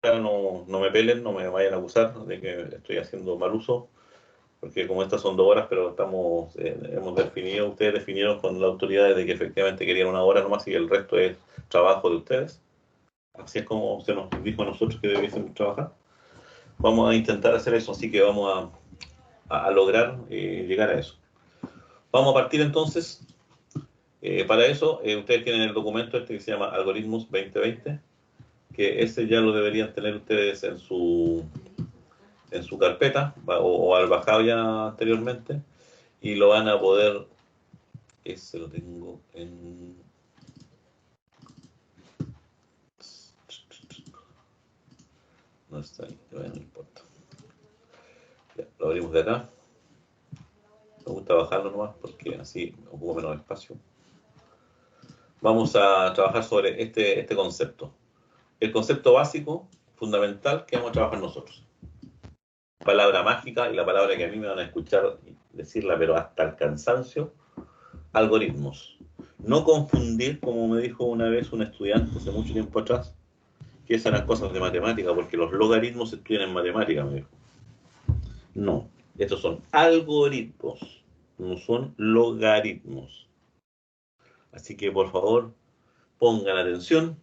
no me pelen, no me vayan a acusar de que estoy haciendo mal uso, porque como estas son 2 horas, pero hemos definido, ustedes definieron con las autoridades de que efectivamente querían 1 hora nomás y el resto es trabajo de ustedes. Así es como se nos dijo a nosotros que debiésemos trabajar. Vamos a intentar hacer eso, así que vamos a lograr llegar a eso. Vamos a partir entonces. Para eso, ustedes tienen el documento este que se llama Algoritmos 2020, que ese ya lo deberían tener ustedes en su carpeta, o al bajado ya anteriormente, y lo van a poder, ese lo tengo en... No está ahí, bueno, no importa. Ya, lo abrimos de acá. Me gusta bajarlo nomás porque así ocupo menos espacio. Vamos a trabajar sobre este concepto. El concepto básico, fundamental, que vamos a trabajar nosotros. Palabra mágica y la palabra que a mí me van a escuchar decirla, pero hasta el cansancio, algoritmos. No confundir, como me dijo una vez un estudiante hace mucho tiempo atrás, que esas eran cosas de matemática, porque los logaritmos se estudian en matemática, me dijo. No, estos son algoritmos, no son logaritmos. Así que por favor, pongan atención.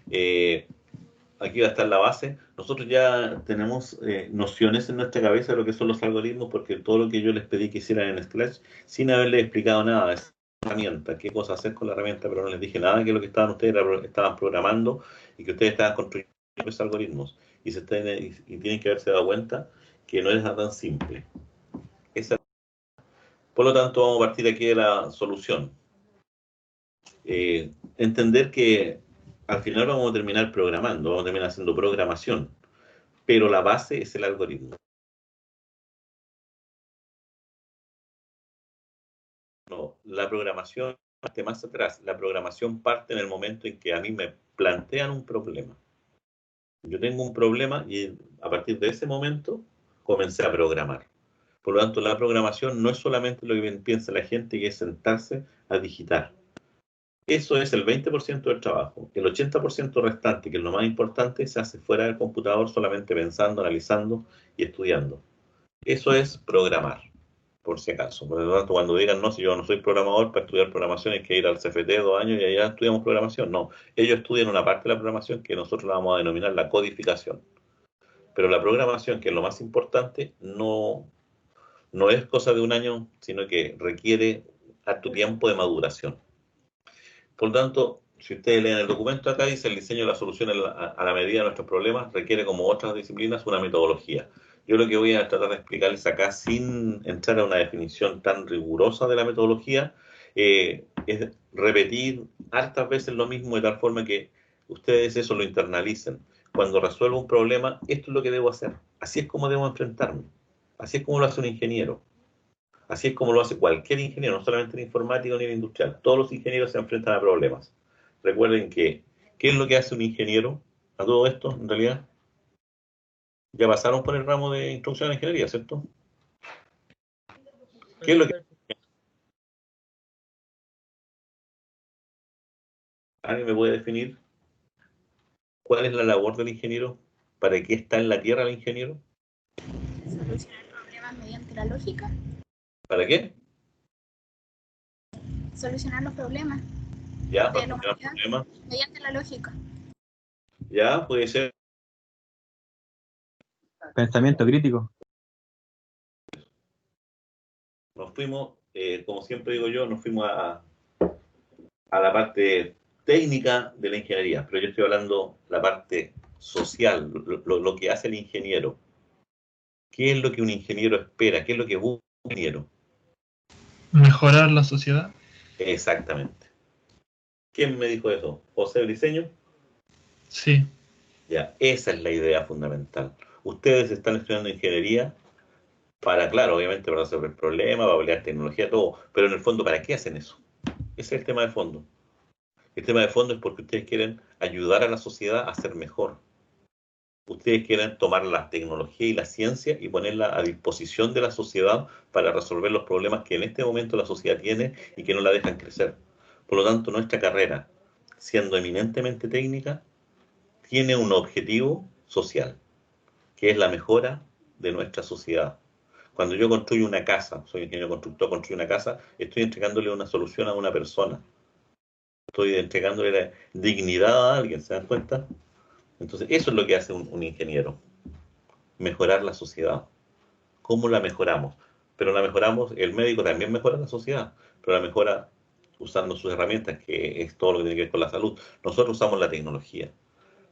Aquí va a estar la base. Nosotros ya tenemos nociones en nuestra cabeza de lo que son los algoritmos, porque todo lo que yo les pedí que hicieran en Scratch, sin haberles explicado nada, es herramienta, qué cosa hacer con la herramienta, pero no les dije nada que lo que estaban programando y que ustedes estaban construyendo esos algoritmos. Y tienen que haberse dado cuenta que no es tan simple. Por lo tanto, vamos a partir aquí de la solución. Entender que al final vamos a terminar programando, vamos a terminar haciendo programación, pero la base es el algoritmo. No, la programación parte más atrás. La programación parte en el momento en que a mí me plantean un problema. Yo tengo un problema y a partir de ese momento comencé a programar. Por lo tanto, la programación no es solamente lo que piensa la gente, que es sentarse a digitar. Eso es el 20% del trabajo. El 80% restante, que es lo más importante, se hace fuera del computador solamente pensando, analizando y estudiando. Eso es programar, por si acaso. Por lo tanto, cuando digan, no, si yo no soy programador, para estudiar programación hay que ir al CFT 2 años y allá estudiamos programación. No, ellos estudian una parte de la programación que nosotros la vamos a denominar la codificación. Pero la programación, que es lo más importante, no es cosa de 1 año, sino que requiere harto tiempo de maduración. Por lo tanto, si ustedes leen el documento acá, dice el diseño de la solución a la medida de nuestros problemas requiere, como otras disciplinas, una metodología. Yo lo que voy a tratar de explicarles acá, sin entrar a una definición tan rigurosa de la metodología, es repetir hartas veces lo mismo de tal forma que ustedes eso lo internalicen. Cuando resuelvo un problema, esto es lo que debo hacer. Así es como debo enfrentarme. Así es como lo hace un ingeniero. Así es como lo hace cualquier ingeniero, no solamente el informático ni el industrial. Todos los ingenieros se enfrentan a problemas. Recuerden que, ¿qué es lo que hace un ingeniero a todo esto, en realidad? Ya pasaron por el ramo de instrucción de ingeniería, ¿cierto? ¿Qué es lo que alguien me puede definir? ¿Cuál es la labor del ingeniero? ¿Para qué está en la Tierra el ingeniero? Solucionar problemas mediante la lógica. ¿Para qué? Solucionar los problemas Ya, para de la solucionar humanidad problemas. mediante la lógica. Ya, puede ser. Pensamiento crítico. Nos fuimos, como siempre digo yo, nos fuimos a la parte técnica de la ingeniería, pero yo estoy hablando la parte social, lo que hace el ingeniero. ¿Qué es lo que un ingeniero espera? ¿Qué es lo que busca un ingeniero? Mejorar la sociedad. Exactamente. ¿Quién me dijo eso? ¿José Briceño? Sí. Ya, esa es la idea fundamental. Ustedes están estudiando ingeniería para, claro, obviamente para resolver problemas, para aplicar tecnología, todo, pero en el fondo, ¿para qué hacen eso? Ese es el tema de fondo. El tema de fondo es porque ustedes quieren ayudar a la sociedad a ser mejor. Ustedes quieren tomar la tecnología y la ciencia y ponerla a disposición de la sociedad para resolver los problemas que en este momento la sociedad tiene y que no la dejan crecer. Por lo tanto, nuestra carrera, siendo eminentemente técnica, tiene un objetivo social, que es la mejora de nuestra sociedad. Cuando yo construyo una casa, soy ingeniero constructor, construyo una casa, estoy entregándole una solución a una persona. Estoy entregándole la dignidad a alguien, ¿se dan cuenta? Entonces, eso es lo que hace un ingeniero. Mejorar la sociedad. ¿Cómo la mejoramos? Pero la mejoramos, el médico también mejora la sociedad, pero la mejora usando sus herramientas, que es todo lo que tiene que ver con la salud. Nosotros usamos la tecnología.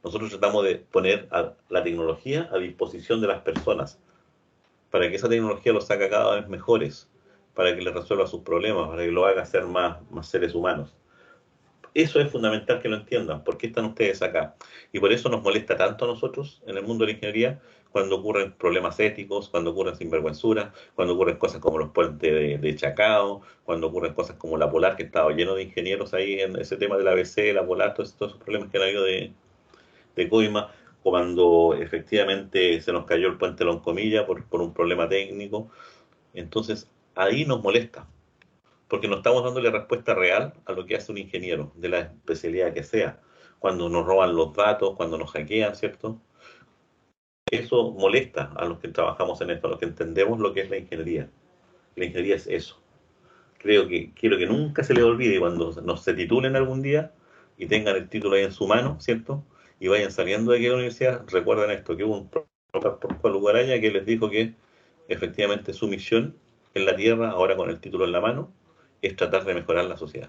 Nosotros tratamos de poner la tecnología a disposición de las personas, para que esa tecnología los haga cada vez mejores, para que les resuelva sus problemas, para que lo haga ser más seres humanos. Eso es fundamental que lo entiendan. ¿Por qué están ustedes acá? Y por eso nos molesta tanto a nosotros en el mundo de la ingeniería cuando ocurren problemas éticos, cuando ocurren sinvergüenzuras, cuando ocurren cosas como los puentes de Chacao, cuando ocurren cosas como la Polar, que estaba lleno de ingenieros ahí en ese tema de la ABC, la Polar, todos esos problemas que han habido de Coima, cuando efectivamente se nos cayó el puente Loncomilla por un problema técnico. Entonces, ahí nos molesta, porque no estamos dándole respuesta real a lo que hace un ingeniero, de la especialidad que sea. Cuando nos roban los datos, cuando nos hackean, ¿cierto? Eso molesta a los que trabajamos en esto, a los que entendemos lo que es la ingeniería. La ingeniería es eso. Quiero que nunca se les olvide, cuando nos se titulen algún día y tengan el título ahí en su mano, ¿cierto? Y vayan saliendo de aquí a la universidad, recuerden esto, que hubo un por Lugaraña que les dijo que efectivamente su misión en la Tierra, ahora con el título en la mano, es tratar de mejorar la sociedad.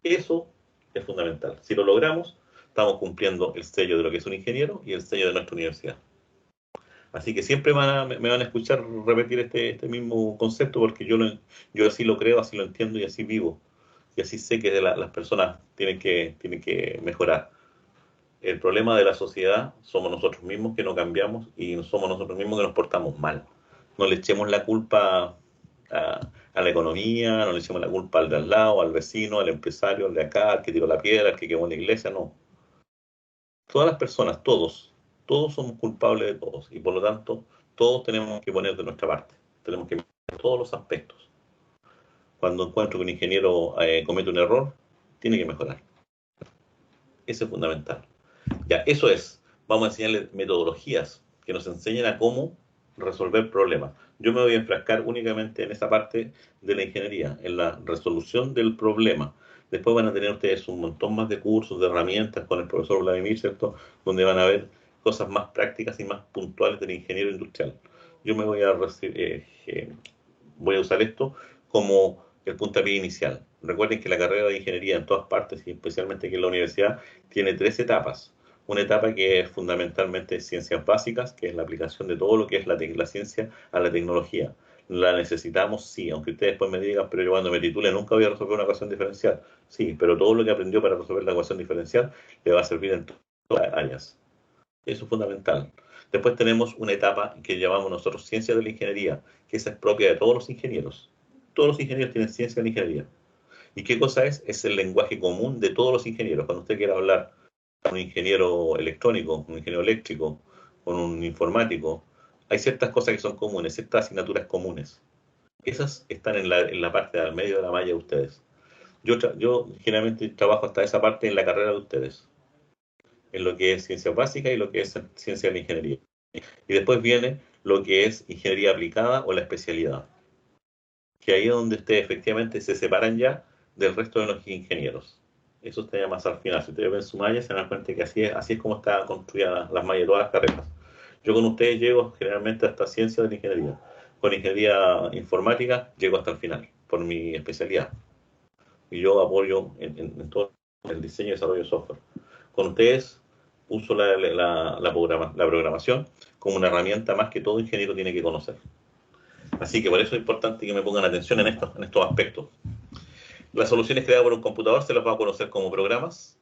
Eso es fundamental. Si lo logramos, estamos cumpliendo el sello de lo que es un ingeniero y el sello de nuestra universidad. Así que siempre me van a escuchar repetir este mismo concepto, porque yo así lo creo, así lo entiendo y así vivo. Y así sé que las personas tienen que mejorar. El problema de la sociedad somos nosotros mismos que no cambiamos, y somos nosotros mismos que nos portamos mal. No le echemos la culpa a la economía, no le echemos la culpa al de al lado, al vecino, al empresario, al de acá, al que tiró la piedra, al que quemó la iglesia, no. Todas las personas, todos somos culpables de todos, y por lo tanto todos tenemos que poner de nuestra parte. Tenemos que mejorar todos los aspectos. Cuando encuentro que un ingeniero comete un error, tiene que mejorar. Eso es fundamental. Ya, eso es. Vamos a enseñarles metodologías que nos enseñen a cómo resolver problemas. Yo me voy a enfrascar únicamente en esa parte de la ingeniería, en la resolución del problema. Después van a tener ustedes un montón más de cursos, de herramientas con el profesor Vladimir, ¿cierto? Donde van a ver cosas más prácticas y más puntuales del ingeniero industrial. Yo me voy a usar esto como el puntapié inicial. Recuerden que la carrera de ingeniería en todas partes, y especialmente aquí en la universidad, tiene 3 etapas. Una etapa que es fundamentalmente ciencias básicas, que es la aplicación de todo lo que es la ciencia a la tecnología. La necesitamos, sí, aunque ustedes después me digan, pero yo cuando me titule nunca voy a resolver una ecuación diferencial. Sí, pero todo lo que aprendió para resolver la ecuación diferencial le va a servir en todas las áreas. Eso es fundamental. Después tenemos una etapa que llamamos nosotros ciencia de la ingeniería, que esa es propia de todos los ingenieros. Todos los ingenieros tienen ciencia de la ingeniería. ¿Y qué cosa es? Es el lenguaje común de todos los ingenieros. Cuando usted quiera hablar con un ingeniero electrónico, un ingeniero eléctrico, con un informático, hay ciertas cosas que son comunes, ciertas asignaturas comunes. Esas están en la parte del medio de la malla de ustedes. Yo generalmente trabajo hasta esa parte en la carrera de ustedes, en lo que es ciencia básica y lo que es ciencia de la ingeniería. Y después viene lo que es ingeniería aplicada o la especialidad, que ahí es donde ustedes efectivamente se separan ya del resto de los ingenieros. Eso está ya más al final. Si ustedes ven su malla, se dan cuenta que así es como está construida las mallas de todas las carreras. Yo con ustedes llego generalmente hasta ciencia de la ingeniería. Con ingeniería informática llego hasta el final, por mi especialidad. Y yo apoyo en todo el diseño y desarrollo de software. Con ustedes uso la programación como una herramienta más que todo ingeniero tiene que conocer. Así que por eso es importante que me pongan atención en estos aspectos. Las soluciones creadas por un computador se las va a conocer como programas.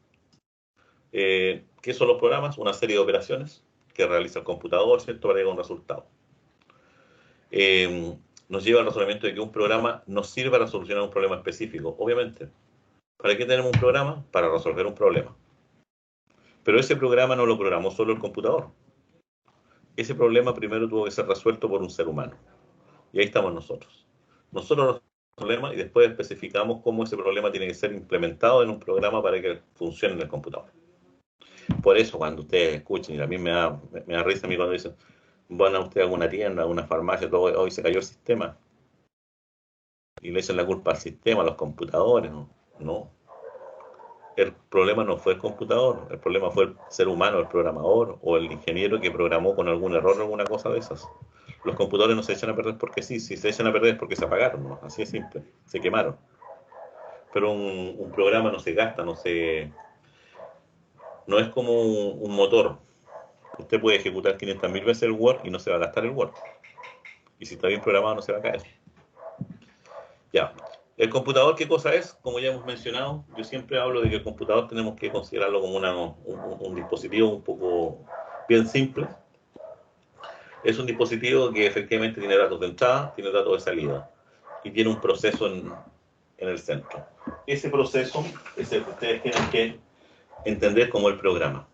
¿Qué son los programas? Una serie de operaciones que realiza el computador, ¿cierto?, para llegar a un resultado. Nos lleva al razonamiento de que un programa nos sirve para solucionar un problema específico, obviamente. ¿Para qué tenemos un programa? Para resolver un problema. Pero ese programa no lo programó solo el computador. Ese problema primero tuvo que ser resuelto por un ser humano. Y ahí estamos nosotros. Nosotros problema y después especificamos cómo ese problema tiene que ser implementado en un programa para que funcione en el computador. Por eso cuando ustedes escuchen, y a mí me da risa a mí cuando dicen, van a usted a alguna tienda, a una farmacia, todo, hoy se cayó el sistema, y le echan la culpa al sistema, a los computadores, ¿no? No. El problema no fue el computador, el problema fue el ser humano, el programador o el ingeniero que programó con algún error o alguna cosa de esas. Los computadores no se echan a perder porque sí, si se echan a perder es porque se apagaron, ¿no? Así de simple, se quemaron. Pero un programa no se gasta, no es como un motor. Usted puede ejecutar 500.000 veces el Word y no se va a gastar el Word. Y si está bien programado no se va a caer. Ya. El computador, ¿qué cosa es? Como ya hemos mencionado, yo siempre hablo de que el computador tenemos que considerarlo como un dispositivo un poco bien simple. Es un dispositivo que efectivamente tiene datos de entrada, tiene datos de salida y tiene un proceso en el centro. Ese proceso es el que ustedes tienen que entender como el programa.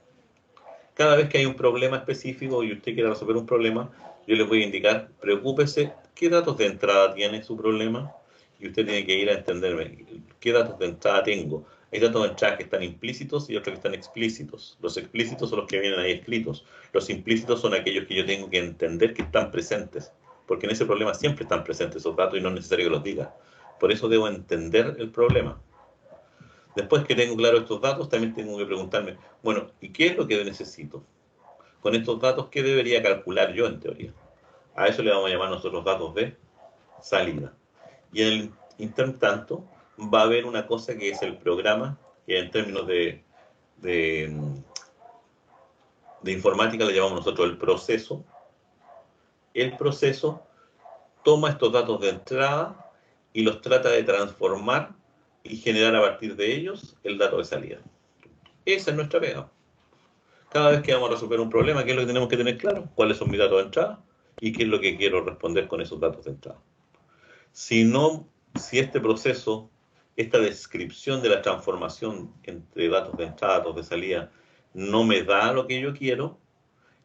Cada vez que hay un problema específico y usted quiere resolver un problema, yo les voy a indicar, preocúpese qué datos de entrada tiene su problema y usted tiene que ir a entenderme qué datos de entrada tengo. Hay datos de entrada que están implícitos y otros que están explícitos. Los explícitos son los que vienen ahí escritos. Los implícitos son aquellos que yo tengo que entender que están presentes, porque en ese problema siempre están presentes esos datos y no es necesario que los diga. Por eso debo entender el problema. Después que tengo claro estos datos, también tengo que preguntarme, bueno, ¿y qué es lo que necesito? Con estos datos, ¿qué debería calcular yo en teoría? A eso le vamos a llamar nosotros datos de salida. Y en el intertanto va a haber una cosa que es el programa, que en términos de, de informática le llamamos nosotros el proceso. El proceso toma estos datos de entrada y los trata de transformar y generar a partir de ellos el dato de salida. Esa es nuestra pega. Cada vez que vamos a resolver un problema, ¿qué es lo que tenemos que tener claro? ¿Cuáles son mis datos de entrada? ¿Y qué es lo que quiero responder con esos datos de entrada? Si este proceso, esta descripción de la transformación entre datos de entrada, datos de salida, no me da lo que yo quiero,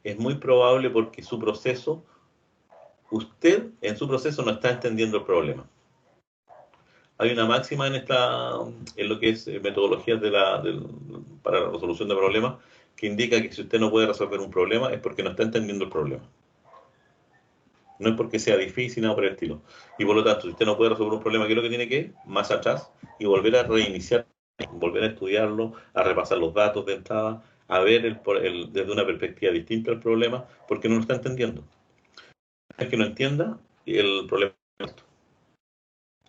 es muy probable porque usted en su proceso no está entendiendo el problema. Hay una máxima en lo que es metodologías para la resolución de problemas que indica que si usted no puede resolver un problema es porque no está entendiendo el problema. No es porque sea difícil, nada por el estilo. Y por lo tanto, si usted no puede resolver un problema, ¿qué es lo que tiene que ir? Más atrás y volver a reiniciar, volver a estudiarlo, a repasar los datos de entrada, a ver desde una perspectiva distinta el problema, porque no lo está entendiendo. Es que no entienda el problema.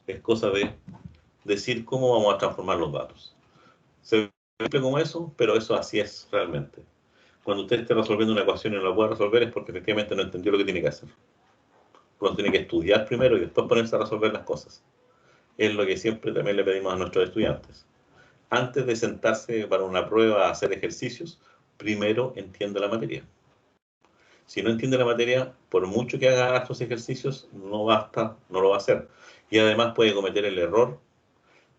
Es cosa de decir cómo vamos a transformar los datos. Se ve simple como eso, pero eso así es realmente. Cuando usted esté resolviendo una ecuación y no la pueda resolver es porque efectivamente no entendió lo que tiene que hacer. Cuando tiene que estudiar primero y después ponerse a resolver las cosas. Es lo que siempre también le pedimos a nuestros estudiantes. Antes de sentarse para una prueba a hacer ejercicios, primero entienda la materia. Si no entiende la materia, por mucho que haga estos ejercicios, no basta, no lo va a hacer. Y además puede cometer el error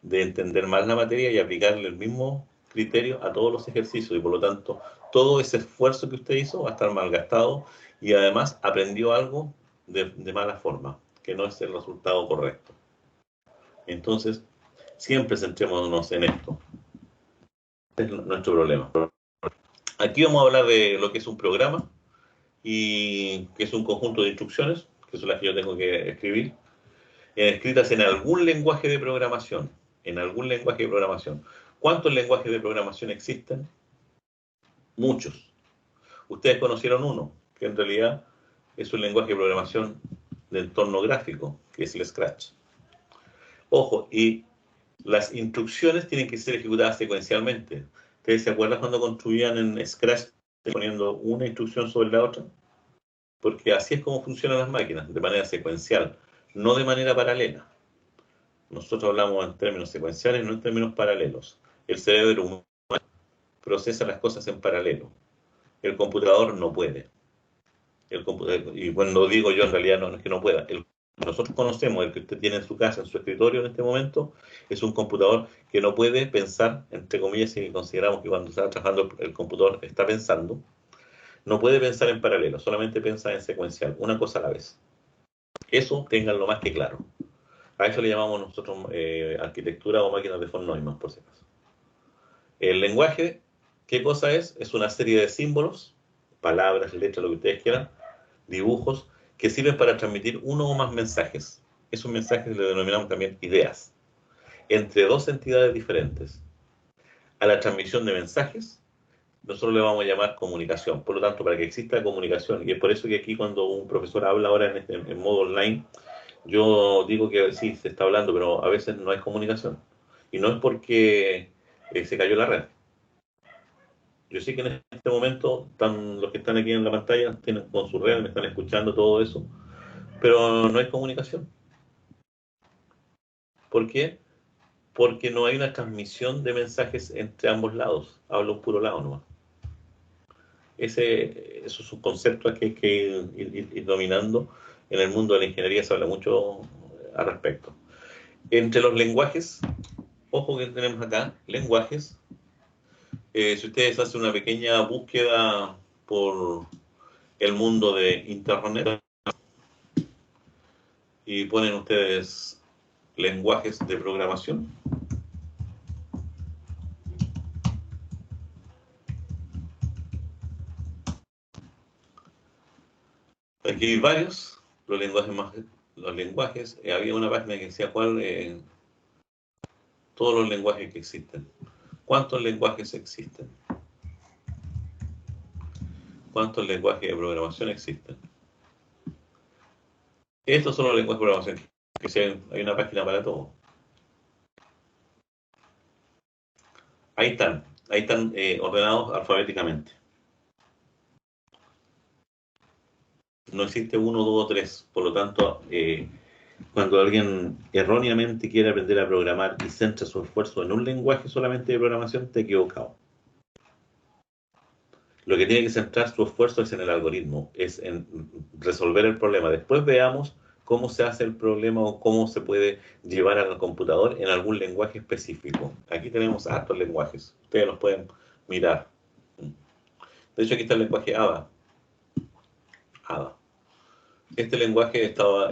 de entender mal la materia y aplicarle el mismo criterio a todos los ejercicios y por lo tanto todo ese esfuerzo que usted hizo va a estar malgastado y además aprendió algo de mala forma, que no es el resultado correcto. Entonces, siempre centrémonos en esto. Este es nuestro problema. Aquí vamos a hablar de lo que es un programa y que es un conjunto de instrucciones, que son las que yo tengo que escribir, escritas en algún lenguaje de programación. En algún lenguaje de programación. ¿Cuántos lenguajes de programación existen? Muchos. Ustedes conocieron uno, que en realidad es un lenguaje de programación de entorno gráfico, que es el Scratch. Ojo, y las instrucciones tienen que ser ejecutadas secuencialmente. ¿Ustedes se acuerdan cuando construían en Scratch poniendo una instrucción sobre la otra? Porque así es como funcionan las máquinas, de manera secuencial, no de manera paralela. Nosotros hablamos en términos secuenciales, no en términos paralelos. El cerebro humano procesa las cosas en paralelo. El computador no puede. Y cuando digo yo, en realidad no es que no pueda. Nosotros conocemos, el que usted tiene en su casa, en su escritorio en este momento, es un computador que no puede pensar, entre comillas, si consideramos que cuando está trabajando el computador está pensando, no puede pensar en paralelo, solamente piensa en secuencial, una cosa a la vez. Eso ténganlo más que claro. A eso le llamamos nosotros arquitectura o máquinas de von Neumann, por si acaso. El lenguaje ¿Qué cosa es? Es una serie de símbolos, palabras, letras, lo que ustedes quieran, dibujos, que sirven para transmitir uno o más mensajes. Esos mensajes le denominamos también ideas, entre dos entidades diferentes. A la transmisión de mensajes, nosotros le vamos a llamar comunicación. Por lo tanto, para que exista comunicación, y es por eso que aquí cuando un profesor habla ahora en modo online, yo digo que sí, se está hablando, pero a veces no hay comunicación. Y no es porque se cayó la red. Yo sé que en este momento los que están aquí en la pantalla tienen con su red, me están escuchando todo eso, pero no hay comunicación. ¿Por qué? Porque no hay una transmisión de mensajes entre ambos lados. Habla un puro lado nomás. Eso es un concepto que hay que ir dominando. En el mundo de la ingeniería se habla mucho al respecto. Entre los lenguajes, ojo que tenemos acá, lenguajes. Si ustedes hacen una pequeña búsqueda por el mundo de Internet y ponen ustedes lenguajes de programación, aquí hay varios, los lenguajes, había una página que decía todos los lenguajes que existen. ¿Cuántos lenguajes existen? ¿Cuántos lenguajes de programación existen? Estos son los lenguajes de programación, hay una página para todo. Ahí están ordenados alfabéticamente. No existe 1, 2 o 3, por lo tanto, cuando alguien erróneamente quiere aprender a programar y centra su esfuerzo en un lenguaje solamente de programación, está equivocado. Lo que tiene que centrar su esfuerzo es en el algoritmo, es en resolver el problema. Después veamos cómo se hace el problema o cómo se puede llevar al computador en algún lenguaje específico. Aquí tenemos hartos lenguajes, ustedes los pueden mirar. De hecho, aquí está el lenguaje ADA. ADA. Este lenguaje estaba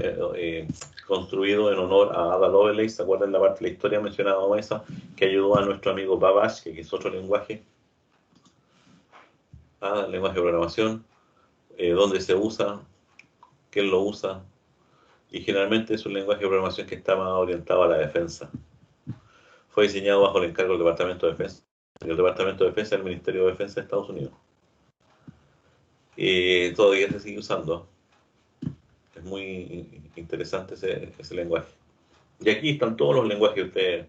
construido en honor a Ada Lovelace. ¿Se acuerdan la parte de la historia mencionada esa? Que ayudó a nuestro amigo Babbage, que es otro lenguaje. Ada, lenguaje de programación. Dónde se usa, quién lo usa. Y generalmente es un lenguaje de programación que está más orientado a la defensa. Fue diseñado bajo el encargo del Departamento de Defensa. El Departamento de Defensa del Ministerio de Defensa de Estados Unidos. Y todavía se sigue usando. Es muy interesante ese lenguaje. Y aquí están todos los lenguajes que ustedes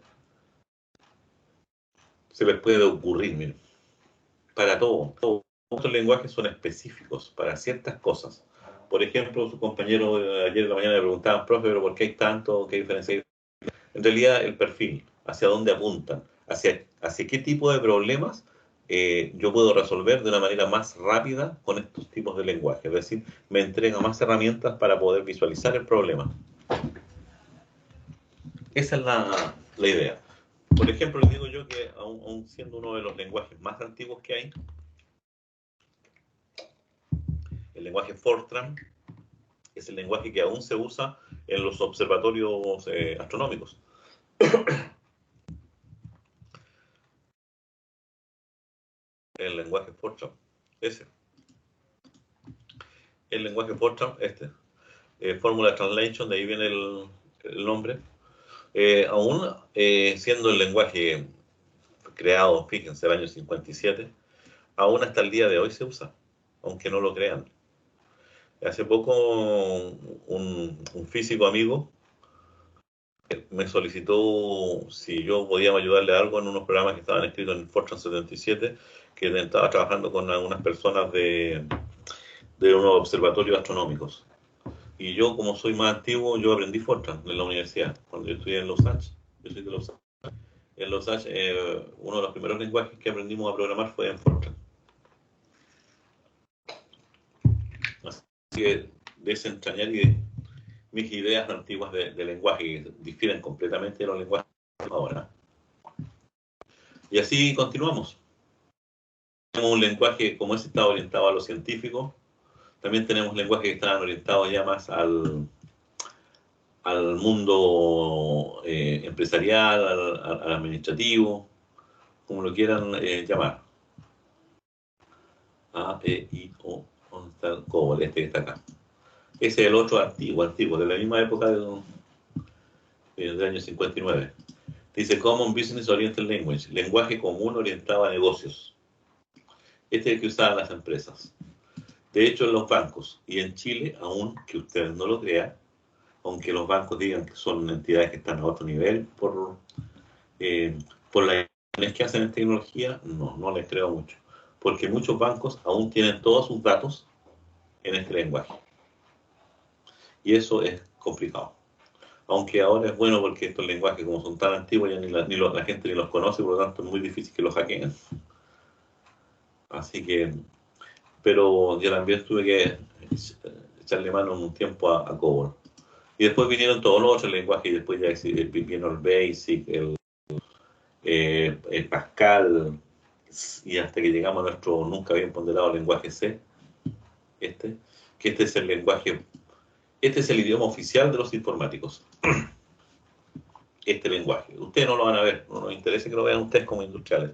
se les puede ocurrir, miren. Para todo. Todos los lenguajes son específicos para ciertas cosas. Por ejemplo, su compañero ayer en la mañana le preguntaban, profe, pero ¿por qué hay tanto? ¿Qué diferencia hay? En realidad, el perfil, hacia dónde apuntan, hacia qué tipo de problemas yo puedo resolver de una manera más rápida con estos tipos de lenguaje. Es decir, me entrega más herramientas para poder visualizar el problema. Esa es la idea. Por ejemplo, les digo yo que aún siendo uno de los lenguajes más antiguos que hay, el lenguaje Fortran es el lenguaje que aún se usa en los observatorios astronómicos. El lenguaje Fortran, ese. El lenguaje Fortran, Formula Translation, de ahí viene el nombre. Aún siendo el lenguaje creado, fíjense, el año 57, aún hasta el día de hoy se usa, aunque no lo crean. Hace poco un físico amigo me solicitó si yo podía ayudarle a algo en unos programas que estaban escritos en Fortran 77, que estaba trabajando con algunas personas de unos observatorios astronómicos. Y yo, como soy más antiguo, yo aprendí Fortran en la universidad, cuando yo estudié en Los Angeles. Yo soy de Los Angeles. En Los Angeles, uno de los primeros lenguajes que aprendimos a programar fue en Fortran. Así que desentrañar mis ideas antiguas de lenguaje, que difieren completamente de los lenguajes de ahora. Y así continuamos. Tenemos un lenguaje como ese está orientado a lo científico. También tenemos lenguajes que están orientados ya más al mundo empresarial, al administrativo, como lo quieran llamar. A, E, I, O. ¿Dónde está el COBOL? Este que está acá. Ese es el otro antiguo, de la misma época del año 59. Dice Common Business Oriented Language, lenguaje común orientado a negocios. Este es el que usaban las empresas. De hecho, en los bancos y en Chile, aún que ustedes no lo crean, aunque los bancos digan que son entidades que están a otro nivel por las acciones que hacen en tecnología, no les creo mucho. Porque muchos bancos aún tienen todos sus datos en este lenguaje. Y eso es complicado. Aunque ahora es bueno porque estos lenguajes, como son tan antiguos, ya la gente ni los conoce, por lo tanto es muy difícil que los hackeen. Así que, pero yo también tuve que echarle mano un tiempo a COBOL. Y después vinieron todos los otros lenguajes, y después ya vino el BASIC, el Pascal, y hasta que llegamos a nuestro nunca bien ponderado lenguaje C, que este es el lenguaje, este es el idioma oficial de los informáticos. Este lenguaje. Ustedes no lo van a ver, no nos interesa que lo vean ustedes como industriales,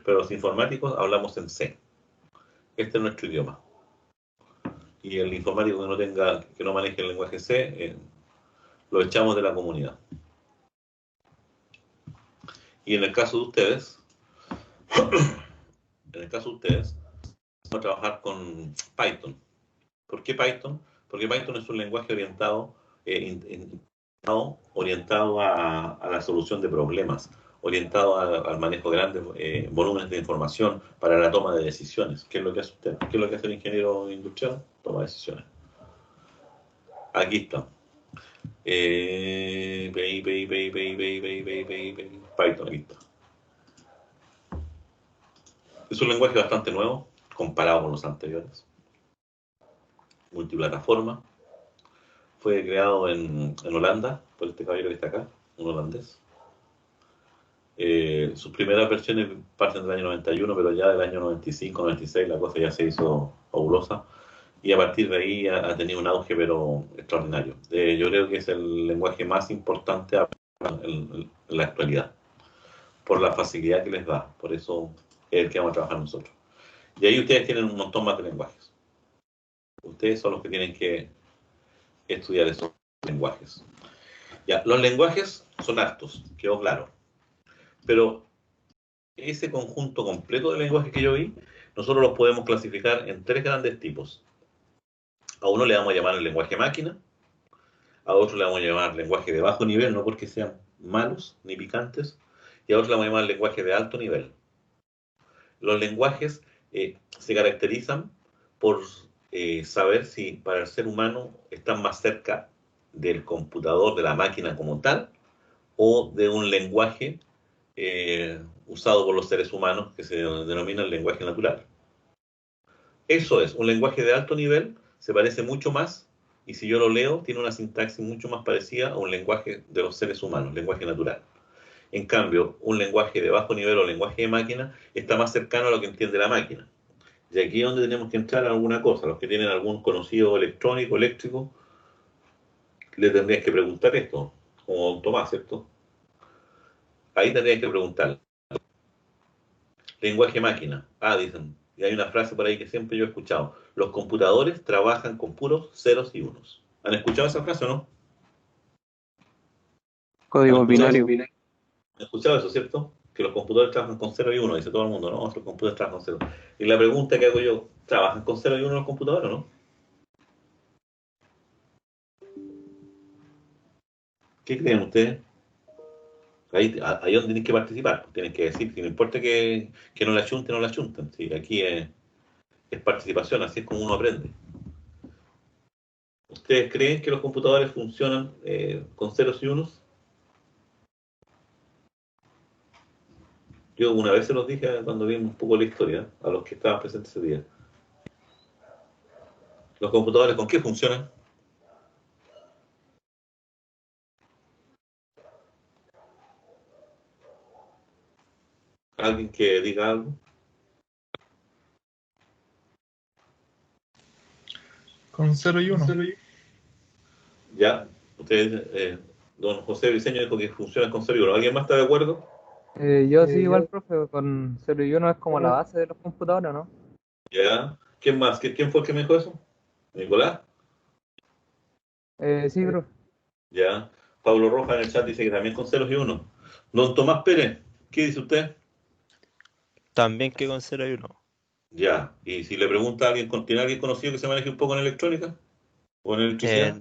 pero los informáticos hablamos en C. Este es nuestro idioma. Y el informático que no maneje el lenguaje C, lo echamos de la comunidad. Y en el caso de ustedes, vamos a trabajar con Python. ¿Por qué Python? Porque Python es un lenguaje orientado a la solución de problemas, orientado al manejo de grandes volúmenes de información para la toma de decisiones. ¿Qué es lo que hace usted? ¿Qué es lo que hace el ingeniero industrial? Toma decisiones. Aquí está. Python, aquí está. Es un lenguaje bastante nuevo comparado con los anteriores. Multiplataforma. Fue creado en Holanda por este caballero que está acá, un holandés. Sus primeras versiones parten del año 91, pero ya del año 95, 96 la cosa ya se hizo fabulosa. Y a partir de ahí ha tenido un auge, pero extraordinario. Yo creo que es el lenguaje más importante en la actualidad, por la facilidad que les da. Por eso es el que vamos a trabajar nosotros. Y ahí ustedes tienen un montón más de lenguajes. Ustedes son los que tienen que estudiar esos lenguajes. Ya, los lenguajes son hartos, quedó claro. Pero ese conjunto completo de lenguajes que yo vi, nosotros los podemos clasificar en tres grandes tipos. A uno le vamos a llamar el lenguaje máquina, a otro le vamos a llamar lenguaje de bajo nivel, no porque sean malos ni picantes, y a otro le vamos a llamar lenguaje de alto nivel. Los lenguajes se caracterizan por saber si para el ser humano están más cerca del computador, de la máquina como tal, o de un lenguaje usado por los seres humanos que se denomina el lenguaje natural. Eso es, un lenguaje de alto nivel se parece mucho más, y si yo lo leo, tiene una sintaxis mucho más parecida a un lenguaje de los seres humanos, lenguaje natural. En cambio, un lenguaje de bajo nivel o lenguaje de máquina está más cercano a lo que entiende la máquina. Y aquí es donde tenemos que entrar a alguna cosa. Los que tienen algún conocido electrónico, eléctrico, le tendrían que preguntar esto, como don Tomás, ¿cierto? Ahí tendrían que preguntar. Lenguaje máquina. Ah, dicen. Y hay una frase por ahí que siempre yo he escuchado. Los computadores trabajan con puros ceros y unos. ¿Han escuchado esa frase o no? Código binario. ¿Han escuchado eso, cierto? Que los computadores trabajan con 0 y 1, dice todo el mundo, ¿no? Los computadores trabajan con 0. Y la pregunta que hago yo, ¿trabajan con 0 y 1 los computadores o no? ¿Qué creen ustedes? Ahí donde tienen que participar, tienen que decir que no importa que no la chunten, no la chunten. ¿Sí? Aquí es participación, así es como uno aprende. ¿Ustedes creen que los computadores funcionan con ceros y unos? Yo una vez se los dije cuando vimos un poco la historia, a los que estaban presentes ese día. ¿Los computadores con qué funcionan? ¿Alguien que diga algo? Con 0 y 1. Ya, ustedes, don José Briceño dijo que funcionan con 0 y 1. ¿Alguien más está de acuerdo? Yo sí, igual, profe, con 0 y 1 es como la base de los computadores, ¿no? Ya. ¿Quién más? ¿Quién fue el que me dijo eso? ¿Nicolás? Sí, bro. Ya. Pablo Rojas en el chat dice que también con ceros y unos. Don Tomás Pérez, ¿qué dice usted? También que con 0 y 1. Ya. Y si le pregunta a alguien, ¿tiene alguien conocido que se maneje un poco en electrónica? ¿O en electricidad?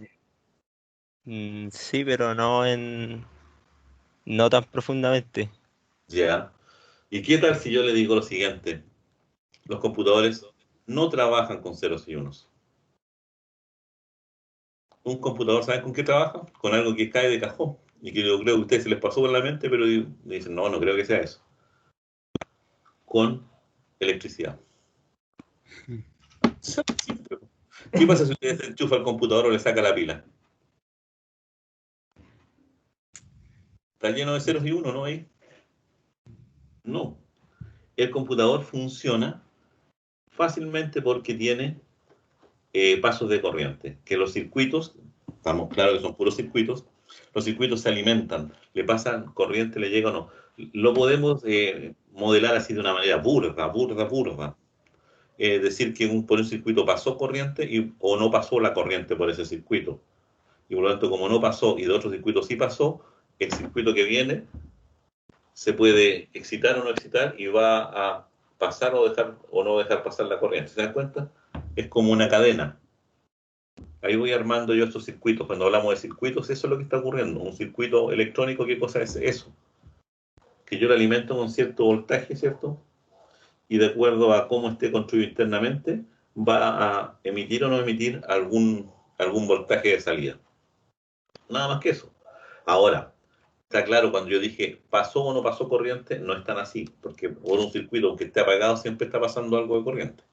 Sí, pero no tan profundamente. Ya. ¿Y qué tal si yo le digo lo siguiente? Los computadores no trabajan con ceros y unos. Un computador, ¿saben con qué trabaja? Con algo que cae de cajón. Y que yo creo que a ustedes se les pasó por la mente, pero dicen, no, no creo que sea eso. Con electricidad. Simple. ¿Qué pasa si usted se enchufa el computador o le saca la pila? Está lleno de ceros y unos, ¿no? Ahí. No. El computador funciona fácilmente porque tiene pasos de corriente. Que los circuitos, estamos claros que son puros circuitos, los circuitos se alimentan, le pasan corriente, le llega o no. Lo podemos modelar así de una manera burda. Decir que por un circuito pasó corriente o no pasó la corriente por ese circuito. Y por lo tanto, como no pasó y de otro circuito sí pasó, el circuito que viene se puede excitar o no excitar y va a pasar o dejar o no dejar pasar la corriente. ¿Se dan cuenta? Es como una cadena. Ahí voy armando yo estos circuitos. Cuando hablamos de circuitos, eso es lo que está ocurriendo. Un circuito electrónico, ¿qué cosa es eso? Que yo lo alimento con cierto voltaje, ¿cierto? Y de acuerdo a cómo esté construido internamente, va a emitir o no emitir algún voltaje de salida. Nada más que eso. Ahora, está claro, cuando yo dije pasó o no pasó corriente, no es tan así, porque por un circuito que esté apagado siempre está pasando algo de corriente.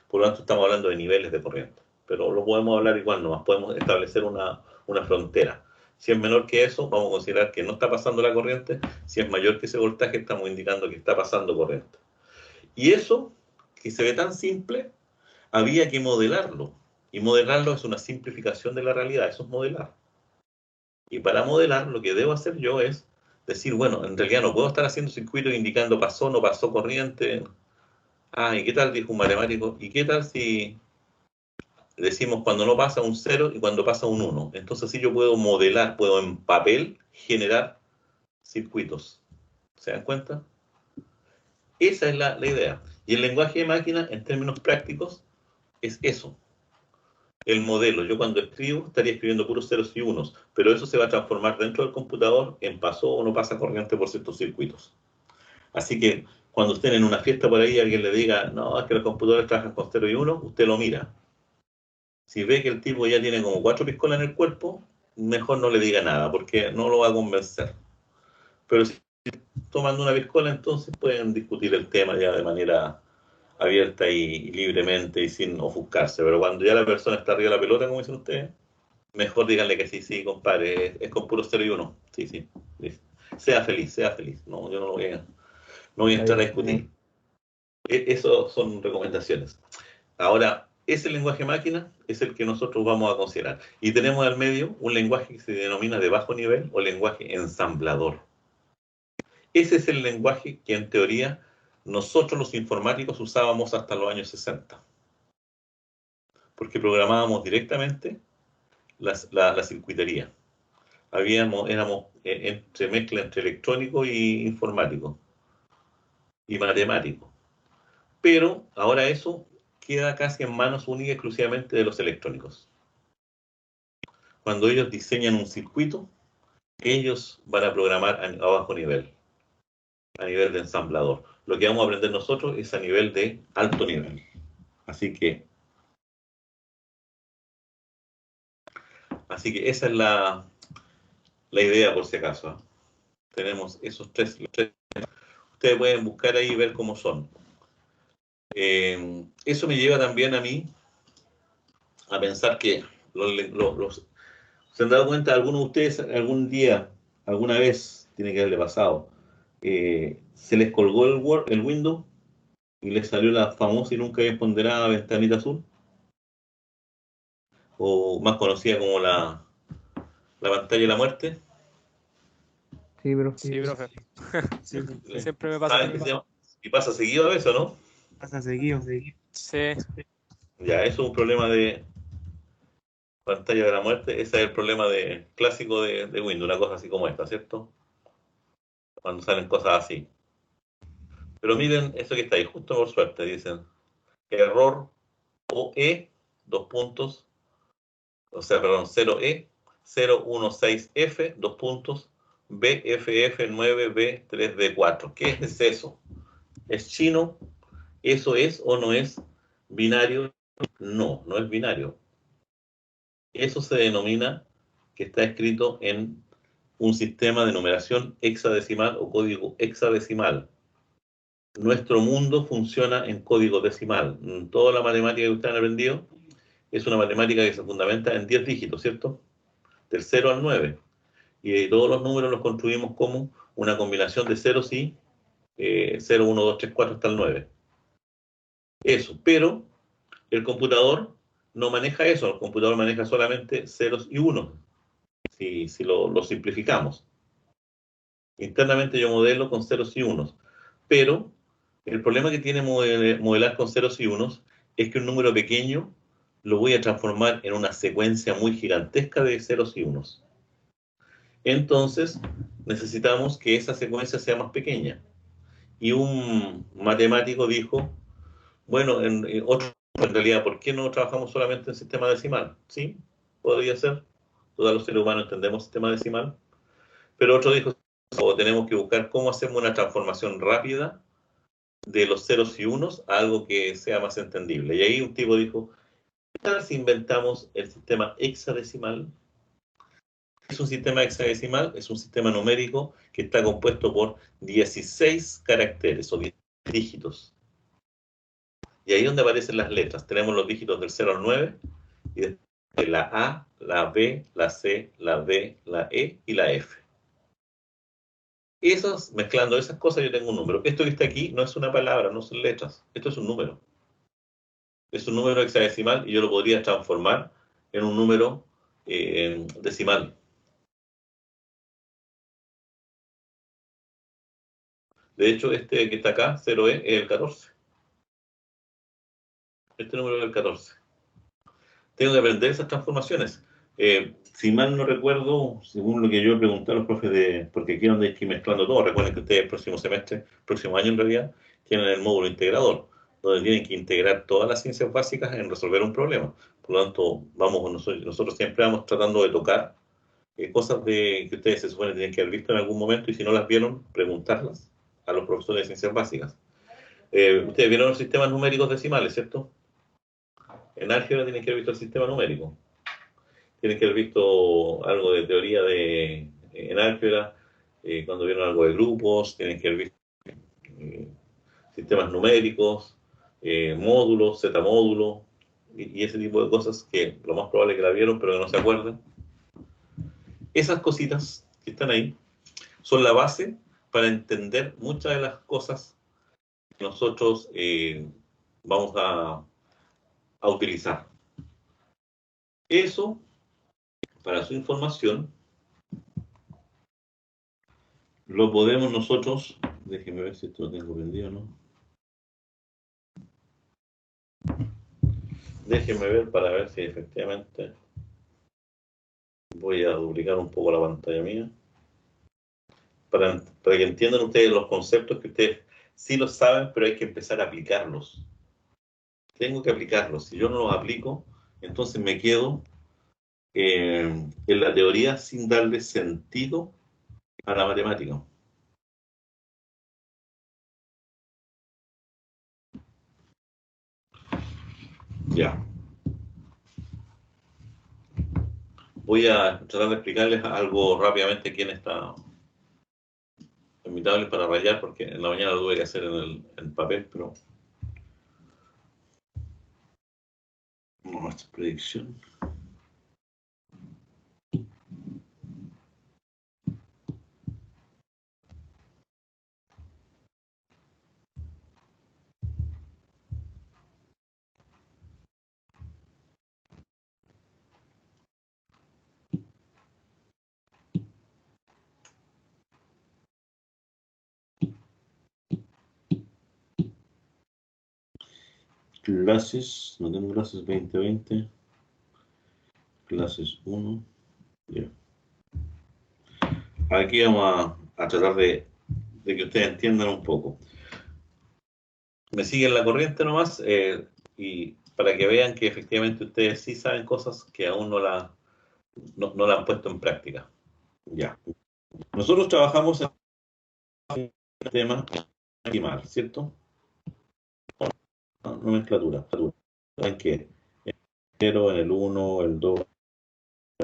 Por lo tanto, estamos hablando de niveles de corriente. Pero lo podemos hablar igual, nomás podemos establecer una frontera. Si es menor que eso, vamos a considerar que no está pasando la corriente. Si es mayor que ese voltaje, estamos indicando que está pasando corriente. Y eso, que se ve tan simple, había que modelarlo. Y modelarlo es una simplificación de la realidad, eso es modelar. Y para modelar, lo que debo hacer yo es decir, bueno, en realidad no puedo estar haciendo circuitos indicando pasó, no pasó corriente. Ah, ¿y qué tal? Dijo un matemático. ¿Y qué tal si decimos cuando no pasa un 0 y cuando pasa un 1? Entonces sí yo puedo modelar, puedo en papel generar circuitos. ¿Se dan cuenta? Esa es la idea. Y el lenguaje de máquina, en términos prácticos, es eso. El modelo. Yo cuando escribo estaría escribiendo puros ceros y unos, pero eso se va a transformar dentro del computador en pasó o no pasa corriente por ciertos circuitos. Así que cuando estén en una fiesta por ahí alguien le diga, no, es que los computadores trabajan con 0 y 1, usted lo mira. Si ve que el tipo ya tiene como 4 piscolas en el cuerpo, mejor no le diga nada, porque no lo va a convencer. Pero si tomando una piscola, entonces pueden discutir el tema ya de manera abierta y libremente y sin ofuscarse. Pero cuando ya la persona está arriba de la pelota, como dicen ustedes, mejor díganle que sí, compadre, es con puro 0 y 1. Sí. Sea feliz. No, yo no voy a entrar a discutir. Eso son recomendaciones. Ahora, ese lenguaje máquina es el que nosotros vamos a considerar. Y tenemos al medio un lenguaje que se denomina de bajo nivel o lenguaje ensamblador. Ese es el lenguaje que en teoría nosotros los informáticos usábamos hasta los años 60. Porque programábamos directamente la circuitería. Éramos entre mezcla entre electrónico y informático y matemático. Pero ahora eso queda casi en manos únicas y exclusivamente de los electrónicos. Cuando ellos diseñan un circuito, ellos van a programar a bajo nivel, a nivel de ensamblador. Lo que vamos a aprender nosotros es a nivel de alto nivel. Así que esa es la idea por si acaso. Tenemos esos tres. Ustedes pueden buscar ahí y ver cómo son. Eso me lleva también a mí a pensar que ¿se han dado cuenta algunos de ustedes algún día, alguna vez, tiene que haberle pasado, se les colgó el Windows y les salió la famosa y nunca bien ponderada ventanita azul? O más conocida como la pantalla de la muerte. Sí, bro. Sí, profe. Sí, Siempre me pasa. ¿Saben qué se llama? Y pasa seguido a veces, ¿no? Pasa seguido. Sí. Ya, eso es un problema de pantalla de la muerte. Ese es el problema clásico de Windows, una cosa así como esta, ¿cierto? Cuando salen cosas así. Pero miren eso que está ahí, justo por suerte, dicen error OE, dos puntos, o sea, perdón, 0E, 016F, dos puntos, BFF9B3D4. ¿Qué es eso? ¿Es chino? ¿Eso es o no es binario? No, no es binario. Eso se denomina que está escrito en un sistema de numeración hexadecimal o código hexadecimal. Nuestro mundo funciona en código decimal. Toda la matemática que ustedes han aprendido es una matemática que se fundamenta en 10 dígitos, ¿cierto? Del 0 al 9. Y todos los números los construimos como una combinación de ceros y 0, 1, 2, 3, 4 hasta el 9. Eso, pero el computador no maneja eso, el computador maneja solamente ceros y unos, si lo simplificamos. Internamente yo modelo con ceros y unos, pero el problema que tiene modelar con ceros y unos es que un número pequeño lo voy a transformar en una secuencia muy gigantesca de ceros y unos. Entonces, necesitamos que esa secuencia sea más pequeña. Y un matemático dijo, bueno, en realidad, ¿por qué no trabajamos solamente en sistema decimal? Sí, podría ser. Todos los seres humanos entendemos sistema decimal. Pero otro dijo, o tenemos que buscar cómo hacemos una transformación rápida de los ceros y unos a algo que sea más entendible. Y ahí un tipo dijo, ¿qué tal si inventamos el sistema hexadecimal? Es un sistema hexadecimal, es un sistema numérico que está compuesto por 16 caracteres o 10 dígitos. Y ahí es donde aparecen las letras. Tenemos los dígitos del 0 al 9, y después la A, la B, la C, la D, la E y la F. Mezclando esas cosas, yo tengo un número. Esto que está aquí no es una palabra, no son letras. Esto es un número. Es un número hexadecimal y yo lo podría transformar en un número decimal. De hecho, este que está acá, 0E, es el 14. Este número es el 14. Tengo que aprender esas transformaciones. Si mal no recuerdo, según lo que yo pregunté a los profes porque aquí es donde hay que ir mezclando todo, recuerden que ustedes el próximo semestre, próximo año en realidad, tienen el módulo integrador, donde tienen que integrar todas las ciencias básicas en resolver un problema. Por lo tanto, nosotros siempre vamos tratando de tocar cosas que ustedes se supone que tienen que haber visto en algún momento y si no las vieron, preguntarlas a los profesores de ciencias básicas. Ustedes vieron los sistemas numéricos decimales, ¿cierto? En álgebra tienen que haber visto el sistema numérico. Tienen que haber visto algo de teoría en álgebra, cuando vieron algo de grupos, tienen que haber visto eh, sistemas numéricos, módulos, Z-módulo, y ese tipo de cosas que lo más probable es que la vieron, pero que no se acuerden. Esas cositas que están ahí son la base para entender muchas de las cosas que nosotros vamos a utilizar. Eso, para su información, lo podemos nosotros, déjenme ver si esto lo tengo prendido o no. Déjenme ver para ver si efectivamente voy a duplicar un poco la pantalla mía. Para que entiendan ustedes los conceptos que ustedes sí los saben, pero hay que empezar a aplicarlos. Tengo que aplicarlos. Si yo no los aplico, entonces me quedo en la teoría sin darle sentido a la matemática. Ya. Voy a tratar de explicarles algo rápidamente aquí en esta tablet para rayar, porque en la mañana lo tuve que hacer en papel, pero no es predicción. Clases, no tengo clases 2020. Clases 1. Ya. Aquí vamos a tratar de que ustedes entiendan un poco. Me siguen la corriente nomás y para que vean que efectivamente ustedes sí saben cosas que aún no la han puesto en práctica. Ya. Nosotros trabajamos en el tema animal, ¿cierto? Nomenclatura. ¿En qué? En el 0, en el 1, el 2,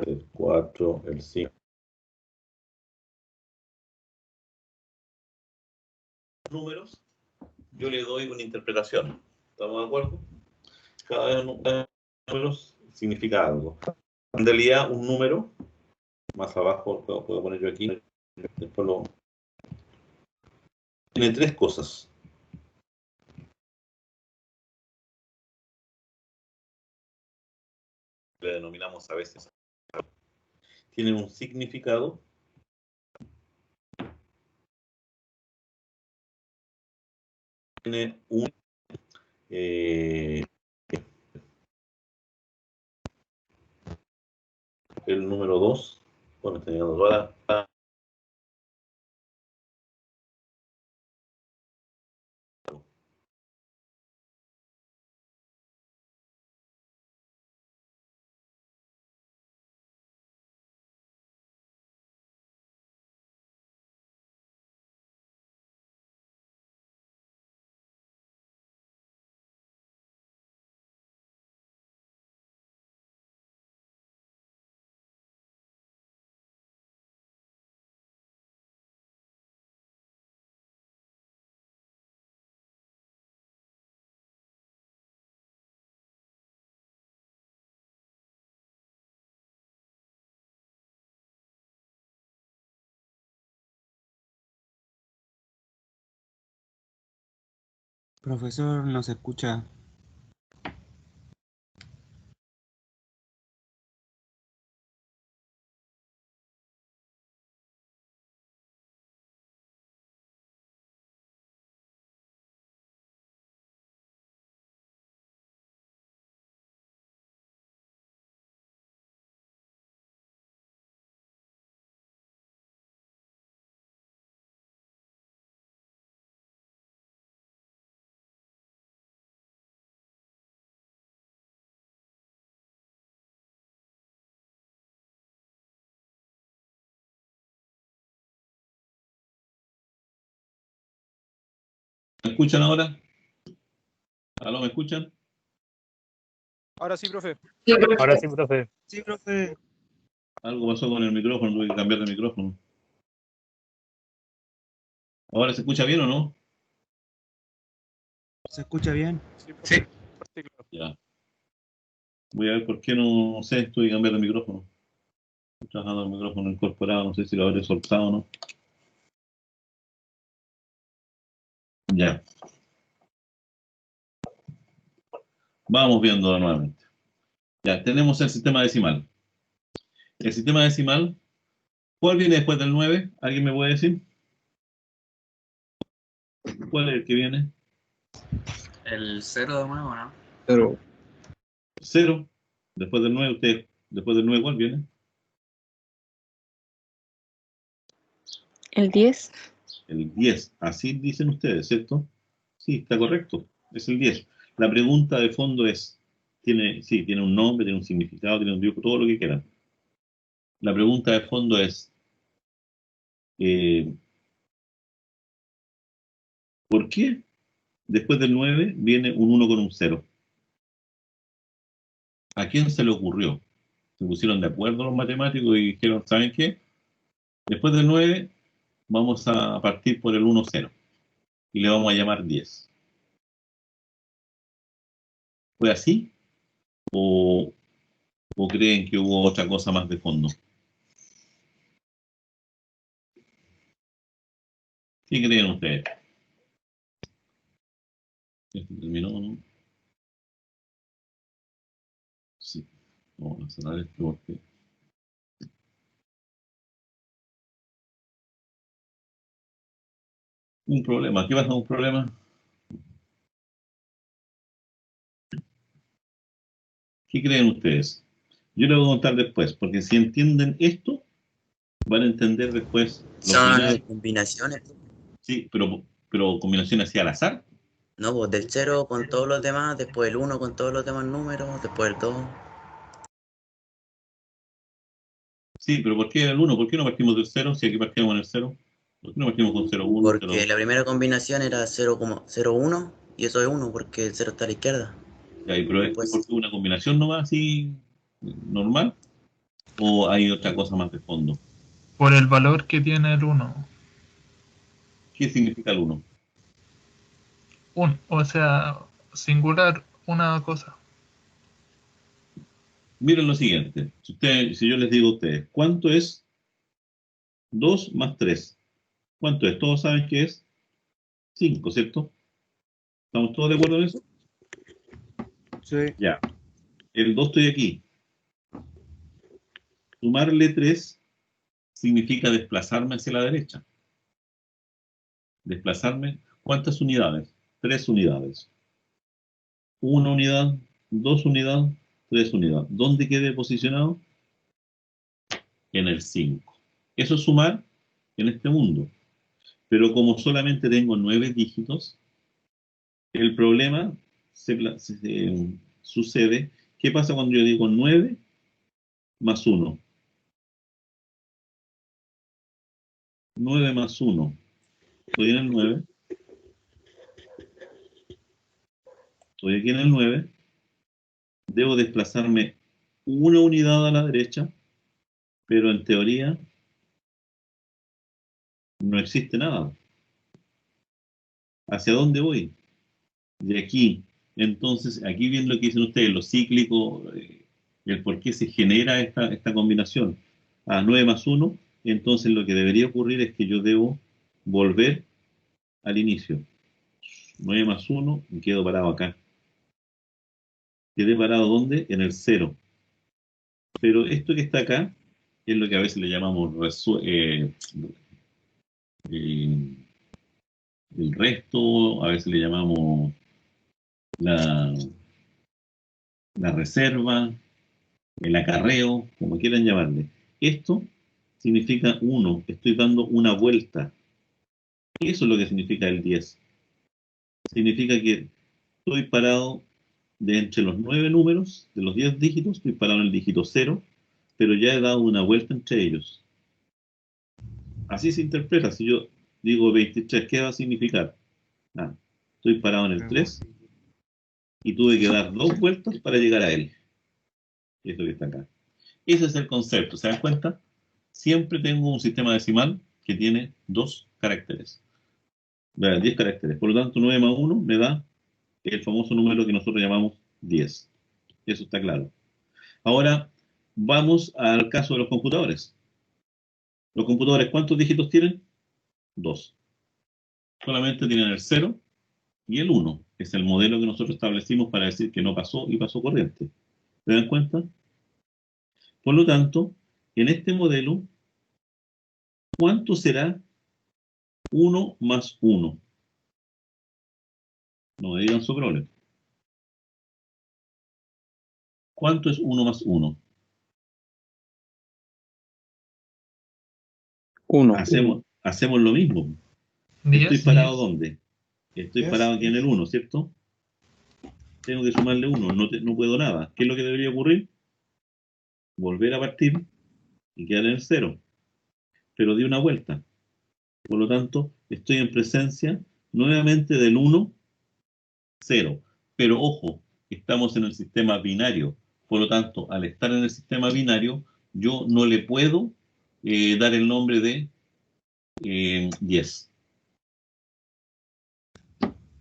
el 4, el 5. Números, yo le doy una interpretación. ¿Estamos de acuerdo? Cada vez un número significa algo. En realidad, un número, más abajo puedo poner yo aquí, después tiene tres cosas. Le denominamos a veces. Tiene un significado. Tiene un el número 2. Bueno, está llegando toda la. Profesor, no se escucha. ¿Me escuchan ahora? ¿Aló, me escuchan? Ahora sí, profe. Ahora sí, profe. Sí, profe. Algo pasó con el micrófono, tuve que cambiar de micrófono. ¿Ahora se escucha bien o no? ¿Se escucha bien? Sí, profe. Sí, claro. Ya. Voy a ver por qué no sé, tuve que cambiar de micrófono. Estoy trabajando el micrófono incorporado, no sé si lo habré soltado o no. Ya. Vamos viendo nuevamente. Ya, tenemos el sistema decimal. El sistema decimal, ¿cuál viene después del 9? ¿Alguien me puede decir? ¿Cuál es el que viene? El 0 de nuevo, ¿no? Pero 0. Después del 9, usted, después del 9, ¿cuál viene? El 10. El 10. Así dicen ustedes, ¿cierto? Sí, está correcto. Es el 10. La pregunta de fondo es, tiene un nombre, tiene un significado, tiene un dibujo, todo lo que quieran. La pregunta de fondo es, eh, ¿por qué después del 9 viene un 1 con un 0? ¿A quién se le ocurrió? Se pusieron de acuerdo los matemáticos y dijeron, ¿saben qué? Después del 9 vamos a partir por el 1-0 y le vamos a llamar 10. ¿Fue así? ¿O, o creen que hubo otra cosa más de fondo? ¿Qué creen ustedes? ¿Esto terminó o no? Sí. Vamos a cerrar esto porque... Un problema. ¿Qué pasa con un problema? ¿Qué creen ustedes? Yo les voy a contar después, porque si entienden esto, van a entender después los Son binarios. combinaciones. Sí, pero combinaciones así al azar. No, pues del 0 con todos los demás, después el 1 con todos los demás números, después el 2. Sí, pero ¿por qué el 1? ¿Por qué no partimos del 0 si aquí partimos en el 0? ¿Por qué no partimos con 0, 1, Porque 0, 2? la primera combinación era 0,01 y eso es 1 porque el 0 está a la izquierda. Ya, pero ¿es Después, porque una combinación nomás así normal? ¿O hay otra cosa más de fondo? Por el valor que tiene el 1. ¿Qué significa el 1? O sea, singular, una cosa. Miren lo siguiente. Si yo les digo a ustedes, ¿cuánto es 2 más 3? ¿Cuánto es? Todos saben que es 5, ¿cierto? ¿Estamos todos de acuerdo en eso? Sí. Ya. El 2 estoy aquí. Sumarle 3 significa desplazarme hacia la derecha. Desplazarme, ¿cuántas unidades? 3 unidades. 1 unidad, 2 unidades, 3 unidades. ¿Dónde quedé posicionado? En el 5. Eso es sumar en este mundo. Pero como solamente tengo 9 dígitos, el problema sucede. ¿Qué pasa cuando yo digo 9 más 1? 9 más 1. Estoy en el 9. Estoy aquí en el 9. Debo desplazarme una unidad a la derecha, pero en teoría no existe nada. ¿Hacia dónde voy? De aquí. Entonces, aquí vienen lo que dicen ustedes, lo cíclico, el por qué se genera esta combinación. A 9 más 1, entonces lo que debería ocurrir es que yo debo volver al inicio. 9 más 1, y quedo parado acá. Quedé parado ¿dónde? En el 0. Pero esto que está acá es lo que a veces le llamamos el resto, a veces le llamamos la reserva, el acarreo, como quieran llamarle. Esto significa 1, estoy dando una vuelta. Eso es lo que significa el 10. Significa que estoy parado de entre los 9 números, de los 10 dígitos, estoy parado en el dígito 0, pero ya he dado una vuelta entre ellos. Así se interpreta. Si yo digo 23, ¿qué va a significar? Estoy parado en el 3 y tuve que dar 2 vueltas para llegar a él. Eso que está acá. Ese es el concepto, ¿se dan cuenta? Siempre tengo un sistema decimal que tiene 2 caracteres. 10 caracteres. Por lo tanto, 9 más 1 me da el famoso número que nosotros llamamos 10. Eso está claro. Ahora, vamos al caso de los computadores. Los computadores, ¿cuántos dígitos tienen? 2. Solamente tienen el 0 y el 1. Es el modelo que nosotros establecimos para decir que no pasó y pasó corriente. ¿Se dan cuenta? Por lo tanto, en este modelo, ¿cuánto será 1 más 1? No me digan su problema. ¿Cuánto es 1 más 1? 1. Hacemos lo mismo. 10. ¿Estoy parado dónde? Estoy 10. parado aquí en el 1, ¿cierto? Tengo que sumarle 1, no puedo nada. ¿Qué es lo que debería ocurrir? Volver a partir y quedar en el 0. Pero di una vuelta. Por lo tanto, estoy en presencia nuevamente del 1, 0. Pero ojo, estamos en el sistema binario. Por lo tanto, al estar en el sistema binario, yo no le puedo dar el nombre de 10.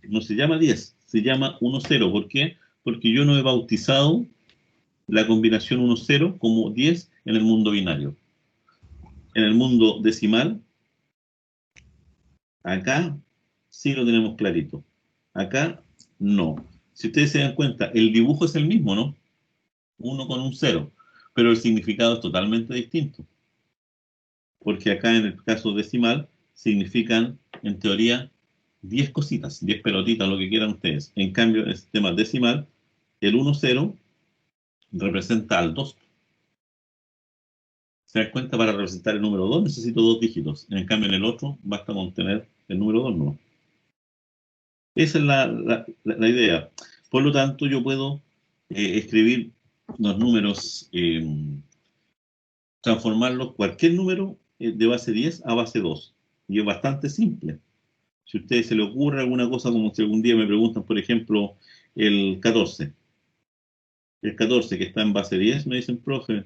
No se llama 10, se llama 1-0. ¿Por qué? Porque yo no he bautizado la combinación 1-0 como 10 en el mundo binario. En el mundo decimal, acá sí lo tenemos clarito. Acá no. Si ustedes se dan cuenta, el dibujo es el mismo, ¿no? 1 con un 0, pero el significado es totalmente distinto. Porque acá en el caso decimal significan, en teoría, 10 cositas, 10 pelotitas, lo que quieran ustedes. En cambio, en el sistema decimal, el 1-0 representa al 2. ¿Se dan cuenta? Para representar el número 2 necesito 2 dígitos. En cambio, en el otro basta con tener el número 2, ¿no? Esa es la idea. Por lo tanto, yo puedo escribir los números, transformarlos, cualquier número de base 10 a base 2. Y es bastante simple. Si a ustedes se les ocurre alguna cosa, como si algún día me preguntan, por ejemplo, el 14. El 14 que está en base 10, me dicen, profe,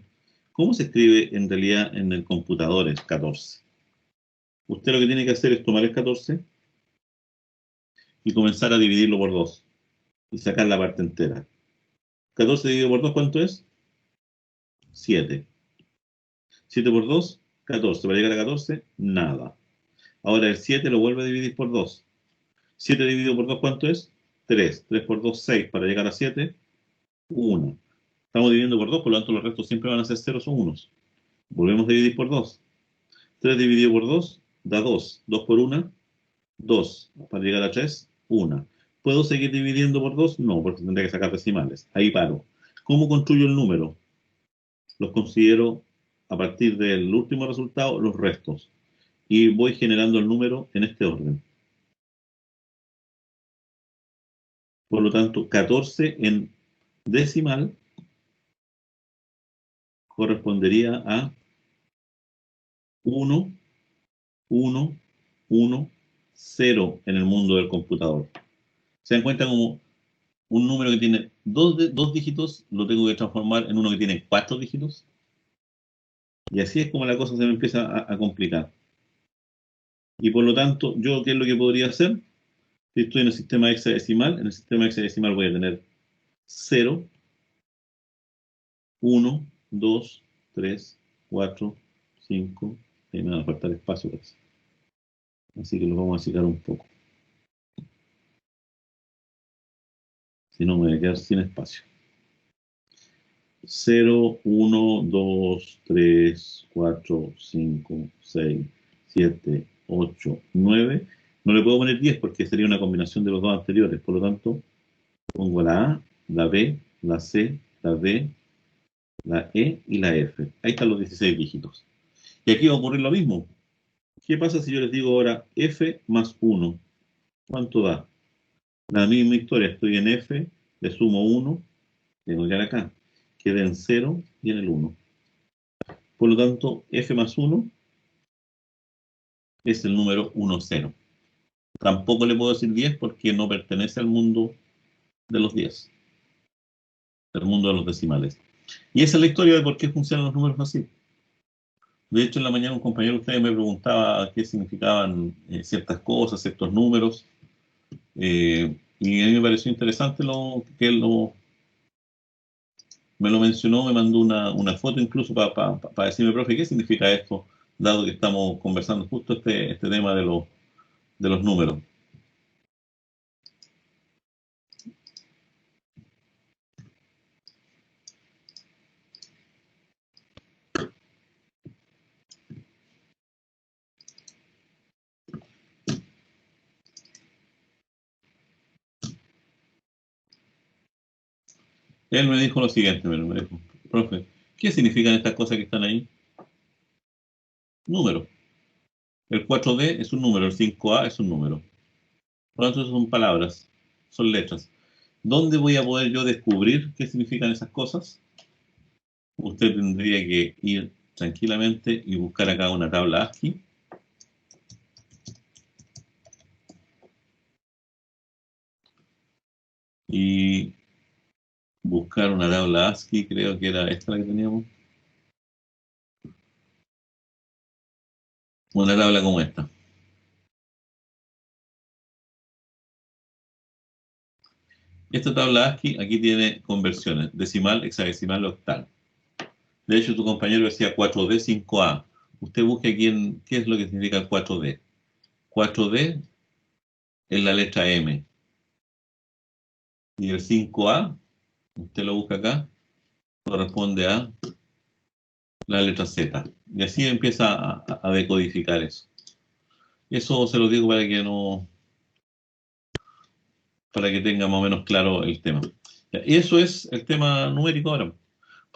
¿cómo se escribe en realidad en el computador el 14? Usted lo que tiene que hacer es tomar el 14 y comenzar a dividirlo por 2 y sacar la parte entera. 14 dividido por 2, ¿cuánto es? 7. 7 por 2, 14. Para llegar a 14, nada. Ahora el 7 lo vuelve a dividir por 2. 7 dividido por 2, ¿cuánto es? 3. 3 por 2, 6. Para llegar a 7, 1. Estamos dividiendo por 2, por lo tanto los restos siempre van a ser ceros o unos. Volvemos a dividir por 2. 3 dividido por 2 da 2. 2 por 1, 2. Para llegar a 3, 1. ¿Puedo seguir dividiendo por 2? No, porque tendría que sacar decimales. Ahí paro. ¿Cómo construyo el número? Los considero a partir del último resultado, los restos. Y voy generando el número en este orden. Por lo tanto, 14 en decimal correspondería a 1, 1, 1, 0 en el mundo del computador. ¿Se dan cuenta como un número que tiene dos dígitos lo tengo que transformar en uno que tiene 4 dígitos? Y así es como la cosa se me empieza a complicar. Y por lo tanto, ¿yo qué es lo que podría hacer? Si estoy en el sistema hexadecimal, en el sistema hexadecimal voy a tener 0, 1, 2, 3, 4, 5, y me va a faltar espacio. Así que lo vamos a achicar un poco. Si no, me voy a quedar sin espacio. 0, 1, 2, 3, 4, 5, 6, 7, 8, 9. No le puedo poner 10 porque sería una combinación de los dos anteriores. Por lo tanto, pongo la A, la B, la C, la D, la E y la F. Ahí están los 16 dígitos. Y aquí va a ocurrir lo mismo. ¿Qué pasa si yo les digo ahora F más 1? ¿Cuánto da? La misma historia. Estoy en F, le sumo 1, tengo que ir acá. Queda en 0 y en el 1. Por lo tanto, F más 1 es el número 1, 0. Tampoco le puedo decir 10 porque no pertenece al mundo de los 10. Del mundo de los decimales. Y esa es la historia de por qué funcionan los números así. De hecho, en la mañana un compañero de ustedes me preguntaba qué significaban ciertas cosas, ciertos números. Y a mí me pareció interesante que él me lo mencionó, me mandó una foto incluso para decirme, profe, ¿qué significa esto? Dado que estamos conversando justo este tema de los números. Él me dijo lo siguiente, me dijo, profe, ¿qué significan estas cosas que están ahí? Números. El 4D es un número, el 5A es un número. Por lo tanto, son palabras, son letras. ¿Dónde voy a poder yo descubrir qué significan esas cosas? Usted tendría que ir tranquilamente y buscar acá una tabla ASCII. Y buscar una tabla ASCII, creo que era esta la que teníamos. Una tabla como esta. Esta tabla ASCII aquí tiene conversiones, decimal, hexadecimal, octal. De hecho, tu compañero decía 4D, 5A. Usted busque aquí qué es lo que significa el 4D. 4D es la letra M. Y el 5A, usted lo busca acá, corresponde a la letra Z. Y así empieza a decodificar eso. Eso se lo digo para que tenga más o menos claro el tema. Y eso es el tema numérico ahora.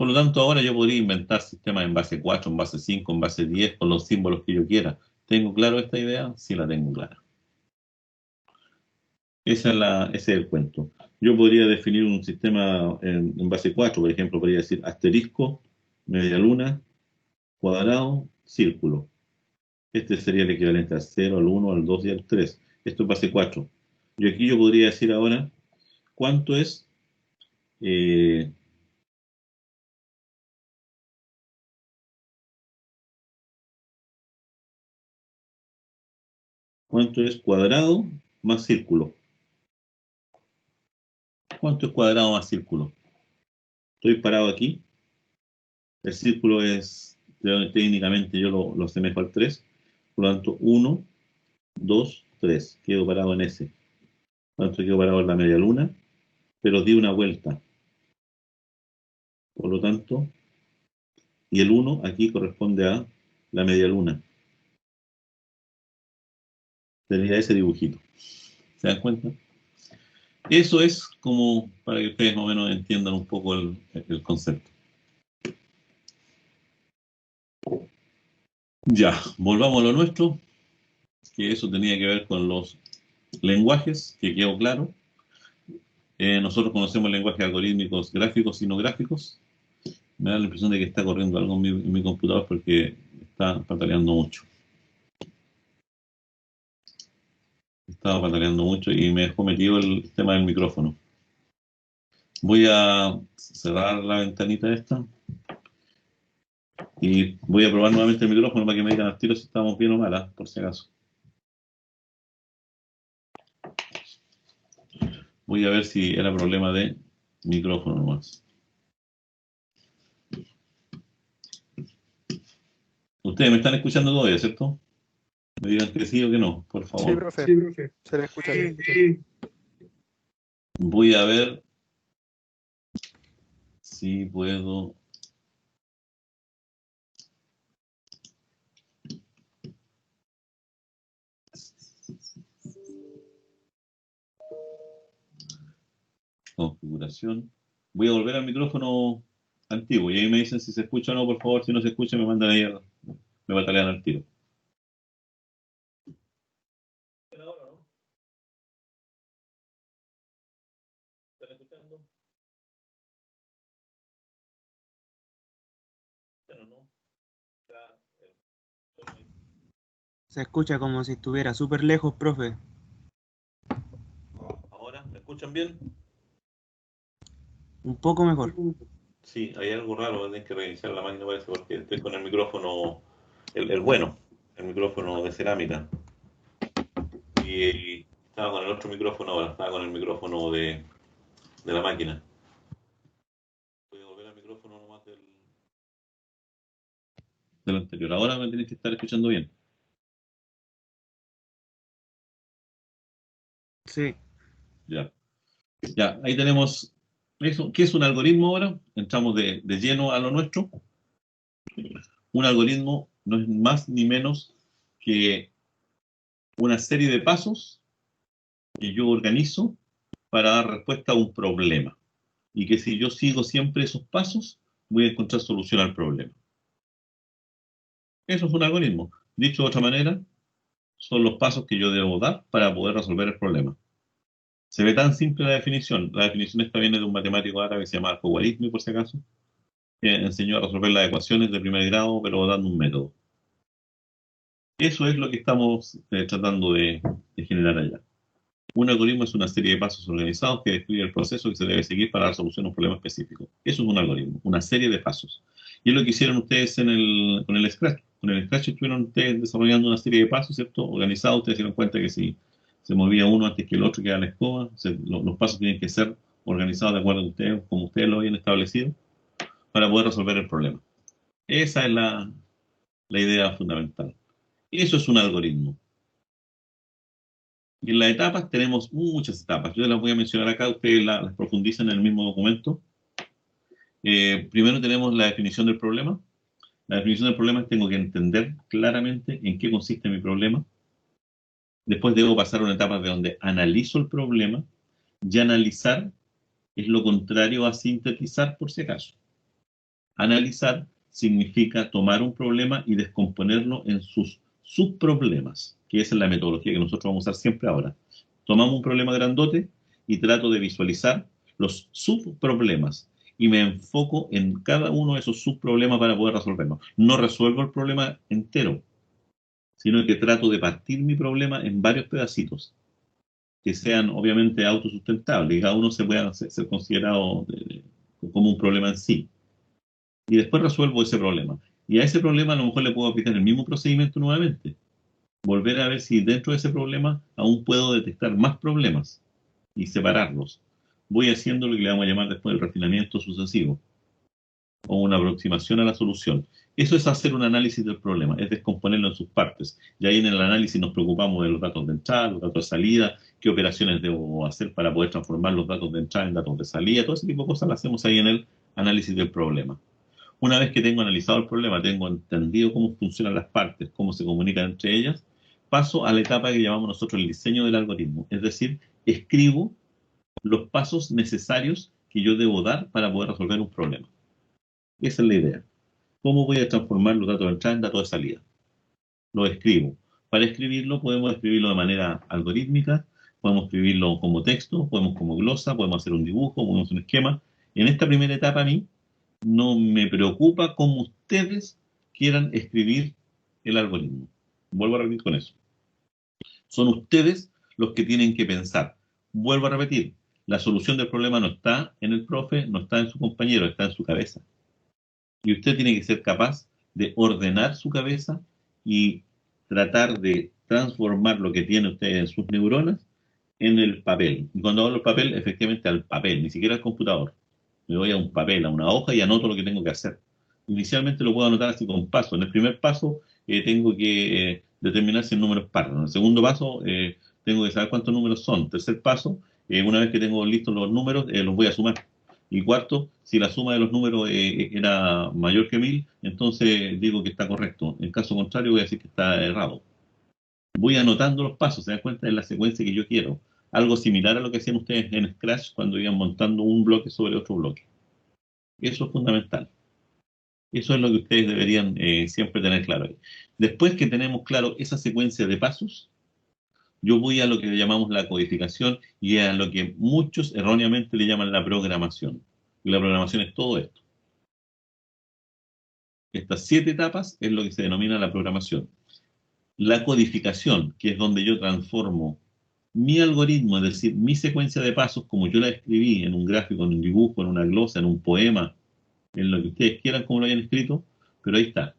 Por lo tanto, ahora yo podría inventar sistemas en base 4, en base 5, en base 10, con los símbolos que yo quiera. ¿Tengo claro esta idea? Sí la tengo clara. Ese es el cuento. Yo podría definir un sistema en base 4, por ejemplo, podría decir asterisco, media luna, cuadrado, círculo. Este sería el equivalente al 0, al 1, al 2 y al 3. Esto es base 4. Y aquí yo podría decir ahora cuánto es cuadrado más círculo. ¿Cuánto es cuadrado más círculo? Estoy parado aquí. El círculo es, técnicamente yo lo asemejo al 3. Por lo tanto, 1, 2, 3. Quedo parado en ese. Por lo tanto, quedo parado en la media luna, pero di una vuelta. Por lo tanto, y el 1 aquí corresponde a la media luna. Sería ese dibujito. ¿Se dan cuenta? Eso es como para que ustedes más o menos entiendan un poco el concepto. Ya, volvamos a lo nuestro, que eso tenía que ver con los lenguajes, que quedó claro. Nosotros conocemos lenguajes algorítmicos gráficos y no gráficos. Me da la impresión de que está corriendo algo en mi computador porque está pataleando mucho. Estaba pataleando mucho y me dejó metido el tema del micrófono. Voy a cerrar la ventanita esta y voy a probar nuevamente el micrófono para que me digan al tiro si estamos bien o mal, por si acaso. Voy a ver si era problema de micrófono nomás. Ustedes me están escuchando todavía, ¿cierto? Me digan que sí o que no, por favor. Sí, profe. Sí, profe. Se le escucha bien. Voy a ver si puedo. Configuración. Voy a volver al micrófono antiguo y ahí me dicen si se escucha o no, por favor. Si no se escucha, me mandan ahí, me batalean al tiro. ¿Están escuchando? Se escucha como si estuviera súper lejos, profe. ¿Ahora me escuchan bien? Un poco mejor. Sí, hay algo raro, tenés que reiniciar la máquina parece porque estoy con el micrófono, el bueno, el micrófono de cerámica. Y estaba con el otro micrófono ahora, estaba con el micrófono de la máquina. Voy a volver al micrófono nomás del anterior. Ahora me tenéis que estar escuchando bien. Sí. Ya. Ya, ahí tenemos eso. ¿Qué es un algoritmo ahora? Entramos de lleno a lo nuestro. Un algoritmo no es más ni menos que una serie de pasos que yo organizo para dar respuesta a un problema. Y que si yo sigo siempre esos pasos, voy a encontrar solución al problema. Eso es un algoritmo. Dicho de otra manera, son los pasos que yo debo dar para poder resolver el problema. Se ve tan simple la definición. La definición esta viene de un matemático árabe que se llama Al-Khwarizmi, por si acaso, que enseñó a resolver las ecuaciones de primer grado, pero dando un método. Eso es lo que estamos tratando de generar allá. Un algoritmo es una serie de pasos organizados que describe el proceso que se debe seguir para dar solución a un problema específico. Eso es un algoritmo, una serie de pasos. Y es lo que hicieron ustedes con el Scratch. Con el Scratch estuvieron ustedes desarrollando una serie de pasos, ¿cierto? Organizados, ustedes se dieron cuenta que si se movía uno antes que el otro, queda la escoba. Los pasos tienen que ser organizados de acuerdo a ustedes, como ustedes lo habían establecido, para poder resolver el problema. Esa es la idea fundamental. Eso es un algoritmo. Y en las etapas tenemos muchas etapas. Yo las voy a mencionar acá, ustedes las profundizan en el mismo documento. Primero tenemos la definición del problema. La definición del problema es que tengo que entender claramente en qué consiste mi problema. Después debo pasar a una etapa de donde analizo el problema. Y analizar es lo contrario a sintetizar, por si acaso. Analizar significa tomar un problema y descomponerlo en sus subproblemas, que esa es la metodología que nosotros vamos a usar siempre ahora. Tomamos un problema grandote y trato de visualizar los subproblemas y me enfoco en cada uno de esos subproblemas para poder resolverlo. No resuelvo el problema entero, sino que trato de partir mi problema en varios pedacitos que sean obviamente autosustentables y cada uno se pueda ser considerado como un problema en sí. Y después resuelvo ese problema. Y a ese problema a lo mejor le puedo aplicar el mismo procedimiento nuevamente. Volver a ver si dentro de ese problema aún puedo detectar más problemas y separarlos. Voy haciendo lo que le vamos a llamar después el refinamiento sucesivo o una aproximación a la solución. Eso es hacer un análisis del problema, es descomponerlo en sus partes. Y ahí en el análisis nos preocupamos de los datos de entrada, los datos de salida, qué operaciones debo hacer para poder transformar los datos de entrada en datos de salida, todo ese tipo de cosas las hacemos ahí en el análisis del problema. Una vez que tengo analizado el problema, tengo entendido cómo funcionan las partes, cómo se comunican entre ellas, paso a la etapa que llamamos nosotros el diseño del algoritmo. Es decir, escribo los pasos necesarios que yo debo dar para poder resolver un problema. Esa es la idea. ¿Cómo voy a transformar los datos de entrada en datos de salida? Lo escribo. Para escribirlo podemos escribirlo de manera algorítmica, podemos escribirlo como texto, podemos como glosa, podemos hacer un dibujo, podemos hacer un esquema. En esta primera etapa a mí no me preocupa cómo ustedes quieran escribir el algoritmo. Vuelvo a repetir con eso. Son ustedes los que tienen que pensar. Vuelvo a repetir, la solución del problema no está en el profe, no está en su compañero, está en su cabeza. Y usted tiene que ser capaz de ordenar su cabeza y tratar de transformar lo que tiene usted en sus neuronas en el papel. Y cuando hablo del papel, efectivamente al papel, ni siquiera al computador. Me voy a un papel, a una hoja y anoto lo que tengo que hacer. Inicialmente lo puedo anotar así con pasos. En el primer paso tengo que determinar si el número es par. En el segundo paso tengo que saber cuántos números son. Tercer paso, una vez que tengo listos los números, los voy a sumar. Y cuarto, si la suma de los números era mayor que 1000, entonces digo que está correcto. En caso contrario, voy a decir que está errado. Voy anotando los pasos, se dan cuenta de la secuencia que yo quiero. Algo similar a lo que hacían ustedes en Scratch cuando iban montando un bloque sobre otro bloque. Eso es fundamental. Eso es lo que ustedes deberían siempre tener claro ahí. Después que tenemos claro esa secuencia de pasos, yo voy a lo que le llamamos la codificación y a lo que muchos erróneamente le llaman la programación. Y la programación es todo esto. Estas 7 etapas es lo que se denomina la programación. La codificación, que es donde yo transformo mi algoritmo, es decir, mi secuencia de pasos, como yo la escribí en un gráfico, en un dibujo, en una glosa, en un poema, en lo que ustedes quieran, como lo hayan escrito, pero ahí está.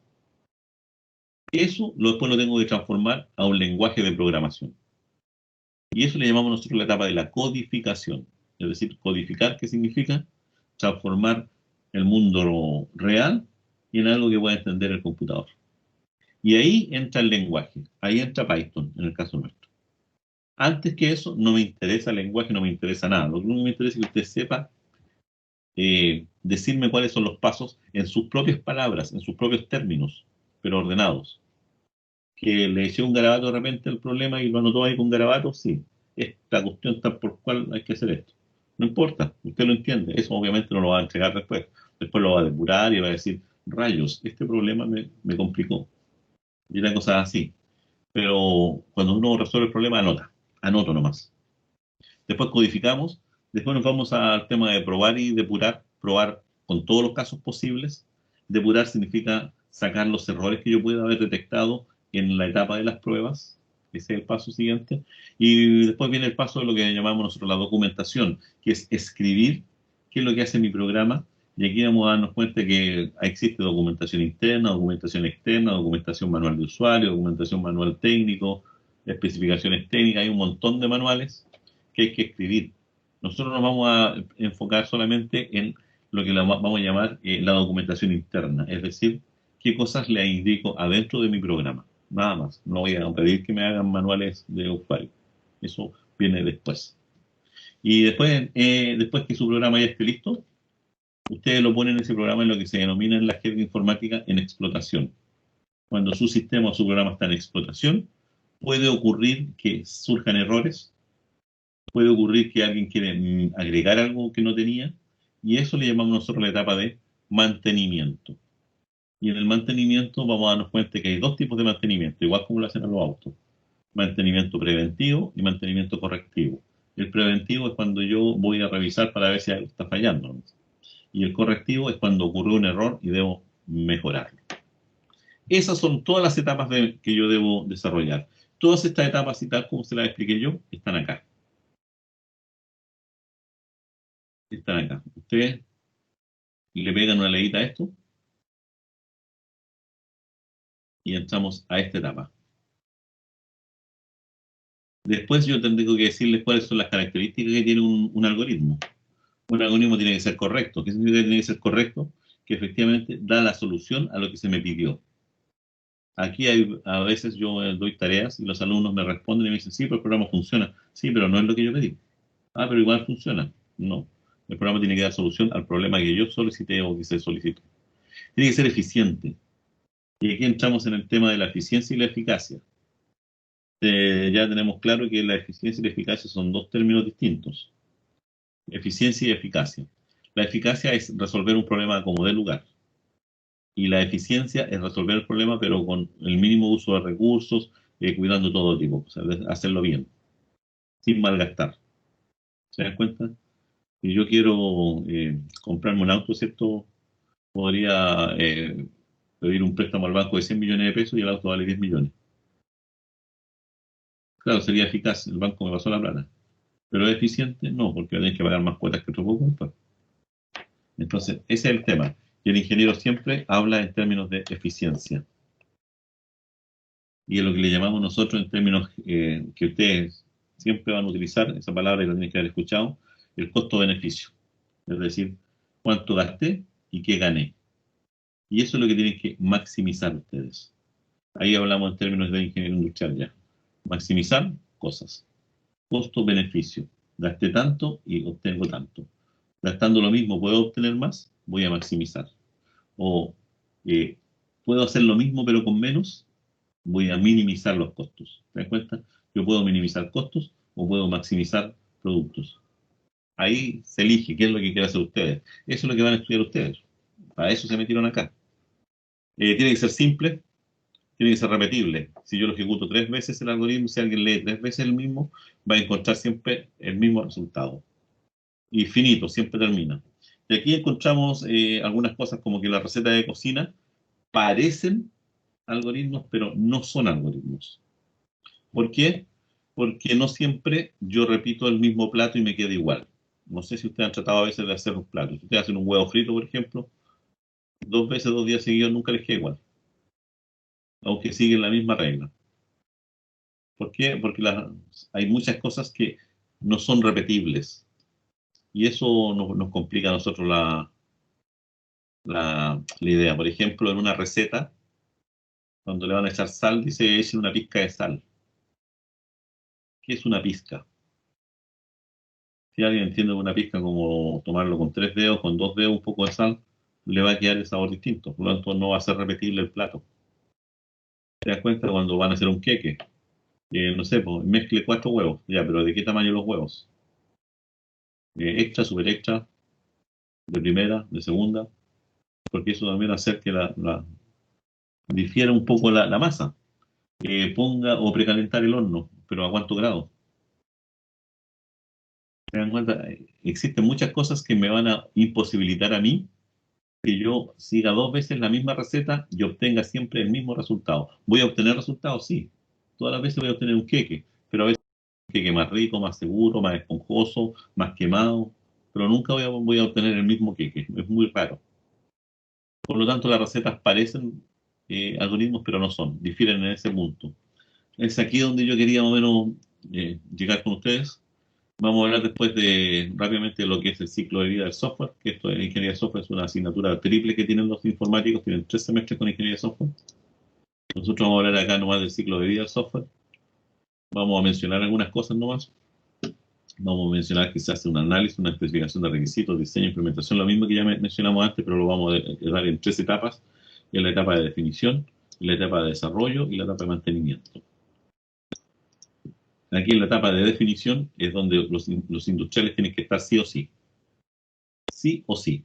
Eso después lo tengo que transformar a un lenguaje de programación. Y eso le llamamos nosotros la etapa de la codificación. Es decir, codificar, ¿qué significa? Transformar el mundo real en algo que pueda entender el computador. Y ahí entra el lenguaje, ahí entra Python, en el caso nuestro. Antes que eso, no me interesa el lenguaje, no me interesa nada. Lo único que me interesa es que usted sepa decirme cuáles son los pasos en sus propias palabras, en sus propios términos, pero ordenados. Que le eché un garabato de repente el problema y lo anotó ahí con garabato, sí. Esta cuestión está por cuál hay que hacer esto. No importa, usted lo entiende. Eso obviamente no lo va a entregar después. Después lo va a depurar y va a decir, rayos, este problema me complicó. Y una cosa así. Pero cuando uno resuelve el problema, anoto nomás. Después codificamos, después nos vamos al tema de probar y depurar, probar con todos los casos posibles. Depurar significa sacar los errores que yo pueda haber detectado en la etapa de las pruebas. Ese es el paso siguiente. Y después viene el paso de lo que llamamos nosotros la documentación, que es escribir qué es lo que hace mi programa. Y aquí vamos a darnos cuenta que existe documentación interna, documentación externa, documentación manual de usuario, documentación manual técnico, especificaciones técnicas. Hay un montón de manuales que hay que escribir. Nosotros nos vamos a enfocar solamente en lo que vamos a llamar la documentación interna, es decir, qué cosas le indico adentro de mi programa. Nada más. No voy a pedir que me hagan manuales de usuario. Eso viene después. Y después que su programa ya esté listo, ustedes lo ponen en ese programa en lo que se denomina en la jerga informática en explotación. Cuando su sistema o su programa está en explotación, puede ocurrir que surjan errores, puede ocurrir que alguien quiere agregar algo que no tenía, y eso le llamamos nosotros la etapa de mantenimiento. Y en el mantenimiento vamos a darnos cuenta que hay dos tipos de mantenimiento, igual como lo hacen a los autos. Mantenimiento preventivo y mantenimiento correctivo. El preventivo es cuando yo voy a revisar para ver si algo está fallando. Y el correctivo es cuando ocurrió un error y debo mejorarlo. Esas son todas las etapas que yo debo desarrollar. Todas estas etapas y tal como se las expliqué yo, están acá. Están acá. Ustedes le pegan una leída a esto y entramos a esta etapa. Después yo tengo que decirles cuáles son las características que tiene un algoritmo. Un algoritmo tiene que ser correcto. ¿Qué significa que tiene que ser correcto? Que efectivamente da la solución a lo que se me pidió. Aquí a veces yo doy tareas y los alumnos me responden y me dicen, sí, pero el programa funciona. Sí, pero no es lo que yo pedí. Ah, pero igual funciona. No. El programa tiene que dar solución al problema que yo solicité o que se solicitó. Tiene que ser eficiente. Y aquí entramos en el tema de la eficiencia y la eficacia. Ya tenemos claro que la eficiencia y la eficacia son dos términos distintos. Eficiencia y eficacia. La eficacia es resolver un problema como dé lugar. Y la eficiencia es resolver el problema, pero con el mínimo uso de recursos, cuidando todo tipo, o sea, hacerlo bien, sin malgastar. ¿Se dan cuenta? Si yo quiero comprarme un auto, ¿cierto? Podría pedir un préstamo al banco de 100 millones de pesos y el auto vale 10 millones. Claro, sería eficaz, el banco me pasó la plata. Pero es eficiente, no, porque tenés que pagar más cuotas que otro poco después. Entonces, ese es el tema. Y el ingeniero siempre habla en términos de eficiencia. Y es lo que le llamamos nosotros en términos que ustedes siempre van a utilizar, esa palabra y la tienen que haber escuchado, el costo-beneficio. Es decir, cuánto gasté y qué gané. Y eso es lo que tienen que maximizar ustedes. Ahí hablamos en términos de ingeniero industrial ya. Maximizar cosas. Costo-beneficio. Gasté tanto y obtengo tanto. Gastando lo mismo, ¿puedo obtener más? Voy a maximizar. O ¿puedo hacer lo mismo pero con menos? Voy a minimizar los costos. ¿Te das cuenta? Yo puedo minimizar costos o puedo maximizar productos. Ahí se elige qué es lo que quieren hacer ustedes. Eso es lo que van a estudiar ustedes. Para eso se metieron acá. Tiene que ser simple, tiene que ser repetible. Si yo lo ejecuto 3 veces el algoritmo, si alguien lee 3 veces el mismo, va a encontrar siempre el mismo resultado. Y finito, siempre termina. Y aquí encontramos algunas cosas como que la receta de cocina parecen algoritmos, pero no son algoritmos. ¿Por qué? Porque no siempre yo repito el mismo plato y me queda igual. No sé si ustedes han tratado a veces de hacer un plato. Si ustedes hacen un huevo frito, por ejemplo, 2 veces, 2 días seguidos, nunca les queda igual. Aunque siguen la misma regla. ¿Por qué? Porque hay muchas cosas que no son repetibles. Y eso nos complica a nosotros la idea. Por ejemplo, en una receta, cuando le van a echar sal, dice echen una pizca de sal. ¿Qué es una pizca? Si alguien entiende una pizca como tomarlo con 3 dedos, con 2 dedos, un poco de sal, le va a quedar el sabor distinto. Por lo tanto, no va a ser repetible el plato. ¿Te das cuenta cuando van a hacer un queque? No sé, pues, mezcle 4 huevos. Ya, pero ¿de qué tamaño los huevos? Extra, super extra, de primera, de segunda. Porque eso también hace que difiera un poco la masa. Ponga o precalentar el horno, pero ¿a cuánto grado? ¿Se dan cuenta? Existen muchas cosas que me van a imposibilitar a mí que yo siga 2 veces la misma receta y obtenga siempre el mismo resultado. ¿Voy a obtener resultados? Sí. Todas las veces voy a obtener un queque, pero a veces un queque más rico, más seguro, más esponjoso, más quemado, pero nunca voy a obtener el mismo queque. Es muy raro. Por lo tanto, las recetas parecen algoritmos, pero no son. Difieren en ese punto. Es aquí donde yo quería más o menos llegar con ustedes. Vamos a hablar después rápidamente de lo que es el ciclo de vida del software, que esto de ingeniería de software es una asignatura triple que tienen los informáticos, tienen 3 semestres con ingeniería de software. Nosotros vamos a hablar acá nomás del ciclo de vida del software. Vamos a mencionar algunas cosas nomás. Vamos a mencionar que se hace un análisis, una especificación de requisitos, diseño, implementación, lo mismo que ya mencionamos antes, pero lo vamos a dar en 3 etapas. En la etapa de definición, la etapa de desarrollo y la etapa de mantenimiento. Aquí en la etapa de definición es donde los industriales tienen que estar sí o sí. Sí o sí.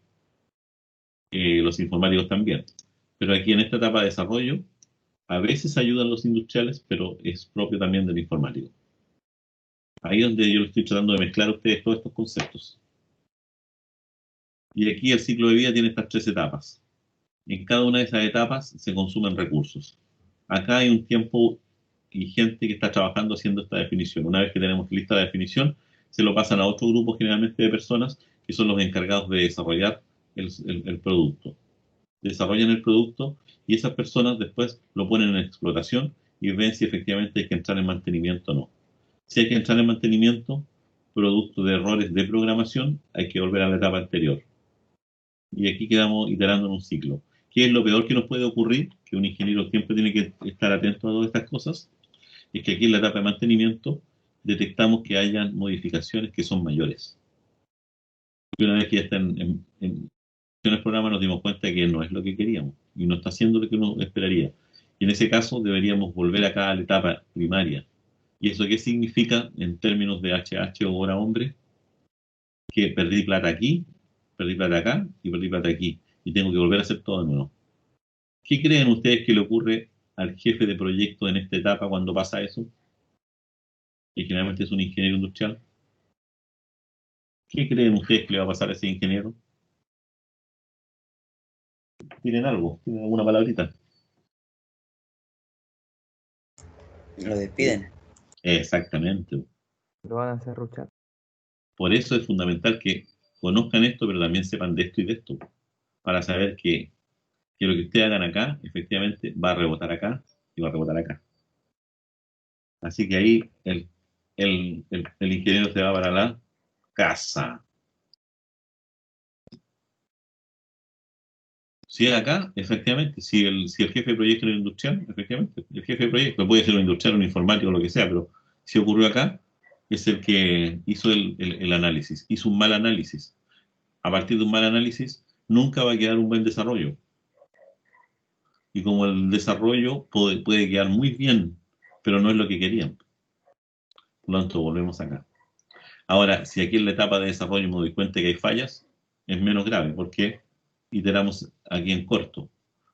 los informáticos también. Pero aquí en esta etapa de desarrollo, a veces ayudan los industriales, pero es propio también del informático. Ahí es donde yo estoy tratando de mezclar a ustedes todos estos conceptos. Y aquí el ciclo de vida tiene estas 3 etapas. En cada una de esas etapas se consumen recursos. Acá hay un tiempo y gente que está trabajando haciendo esta definición. Una vez que tenemos lista de definición, se lo pasan a otro grupo generalmente de personas que son los encargados de desarrollar el producto. Desarrollan el producto y esas personas después lo ponen en explotación y ven si efectivamente hay que entrar en mantenimiento o no. Si hay que entrar en mantenimiento, producto de errores de programación, hay que volver a la etapa anterior. Y aquí quedamos iterando en un ciclo. ¿Qué es lo peor que nos puede ocurrir? Que un ingeniero siempre tiene que estar atento a todas estas cosas. Es que aquí en la etapa de mantenimiento detectamos que hayan modificaciones que son mayores. Y una vez que ya están en el programa nos dimos cuenta de que no es lo que queríamos y no está haciendo lo que uno esperaría. Y en ese caso deberíamos volver acá a la etapa primaria. ¿Y eso qué significa en términos de HH o hora hombre? Que perdí plata aquí, perdí plata acá y perdí plata aquí. Y tengo que volver a hacer todo de nuevo. ¿Qué creen ustedes que le ocurre al jefe de proyecto en esta etapa cuando pasa eso? Que generalmente es un ingeniero industrial. ¿Qué creen ustedes que le va a pasar a ese ingeniero? ¿Tienen algo? ¿Tienen alguna palabrita? Lo despiden. Exactamente. Lo van a serruchar. Por eso es fundamental que conozcan esto, pero también sepan de esto y de esto, para saber que lo que ustedes hagan acá, efectivamente, va a rebotar acá y va a rebotar acá. Así que ahí el ingeniero se va para la casa. Si es acá, efectivamente, si el jefe de proyecto es industrial, efectivamente, el jefe de proyecto puede ser un industrial, un informático, lo que sea, pero si ocurrió acá, es el que hizo el análisis, hizo un mal análisis. A partir de un mal análisis, nunca va a quedar un buen desarrollo. Y como el desarrollo puede quedar muy bien, pero no es lo que querían. Por lo tanto, volvemos acá. Ahora, si aquí en la etapa de desarrollo me doy cuenta que hay fallas, es menos grave, porque iteramos aquí en corto.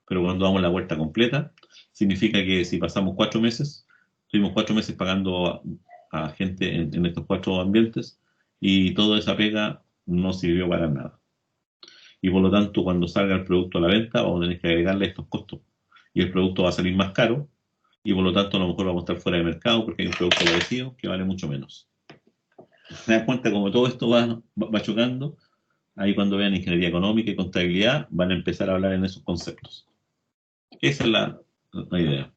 Pero cuando damos la vuelta completa, significa que si pasamos 4 meses, tuvimos 4 meses pagando a gente en estos 4 ambientes, y toda esa pega no sirvió para nada. Y por lo tanto, cuando salga el producto a la venta, vamos a tener que agregarle estos costos. Y el producto va a salir más caro, y por lo tanto a lo mejor vamos a estar fuera de mercado porque hay un producto parecido que vale mucho menos. ¿Se dan cuenta cómo todo esto va chocando? Ahí cuando vean ingeniería económica y contabilidad van a empezar a hablar en esos conceptos. Esa es la idea.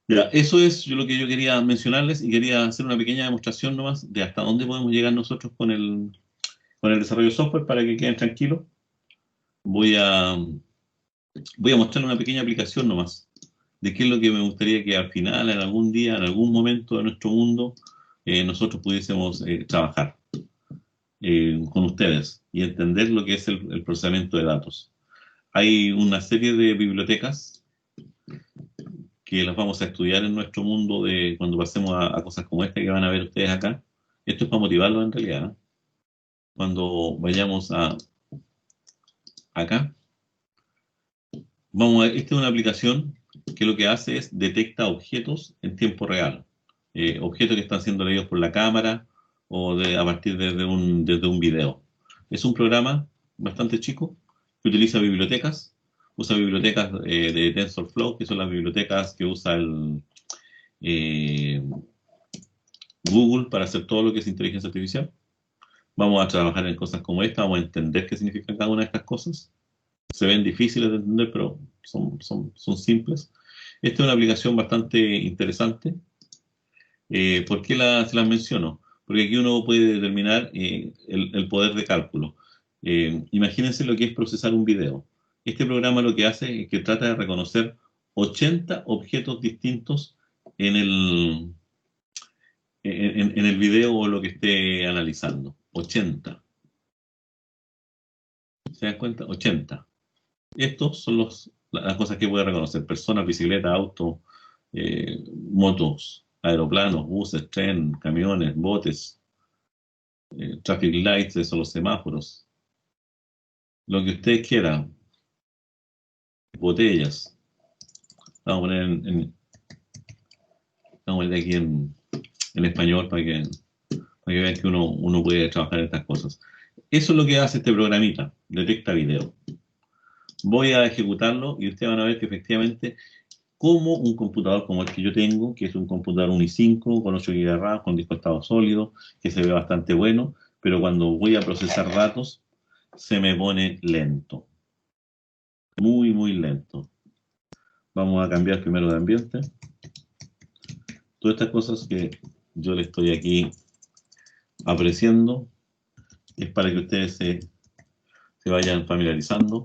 Ya, eso es lo que yo quería mencionarles y quería hacer una pequeña demostración nomás de hasta dónde podemos llegar nosotros con el desarrollo de software para que queden tranquilos. Voy a mostrarles una pequeña aplicación nomás de qué es lo que me gustaría que al final, en algún día, en algún momento de nuestro mundo, nosotros pudiésemos trabajar con ustedes y entender lo que es el procesamiento de datos. Hay una serie de bibliotecas que las vamos a estudiar en nuestro mundo de cuando pasemos a cosas como esta que van a ver ustedes acá. Esto es para motivarlos en realidad, ¿eh? Cuando vayamos acá, esta es una aplicación que lo que hace es detecta objetos en tiempo real. Objetos que están siendo leídos por la cámara o a partir desde un video. Es un programa bastante chico que utiliza bibliotecas. Usa bibliotecas de TensorFlow, que son las bibliotecas que usa Google para hacer todo lo que es inteligencia artificial. Vamos a trabajar en cosas como esta, vamos a entender qué significan cada una de estas cosas. Se ven difíciles de entender, pero son simples. Esta es una aplicación bastante interesante. ¿Por qué se las menciono? Porque aquí uno puede determinar el poder de cálculo. Imagínense lo que es procesar un video. Este programa lo que hace es que trata de reconocer 80 objetos distintos en el video o lo que esté analizando. 80. ¿Se dan cuenta? 80. Estos son las cosas que puede reconocer. Personas, bicicletas, autos, motos, aeroplanos, buses, tren, camiones, botes, traffic lights, eso, los semáforos. lo que ustedes quieran. Botellas. Vamos a poner vamos a poner aquí en español para que vean que uno puede trabajar en estas cosas. Eso es lo que hace este programita, detecta video. Voy a ejecutarlo y ustedes van a ver que efectivamente, como un computador como el que yo tengo, que es un computador un i5 con 8 GB de RAM, con disco estado sólido, que se ve bastante bueno, pero cuando voy a procesar datos, se me pone lento. Muy, muy lento. Vamos a cambiar primero de ambiente. Todas estas cosas que yo le estoy aquí apreciando es para que ustedes se vayan familiarizando.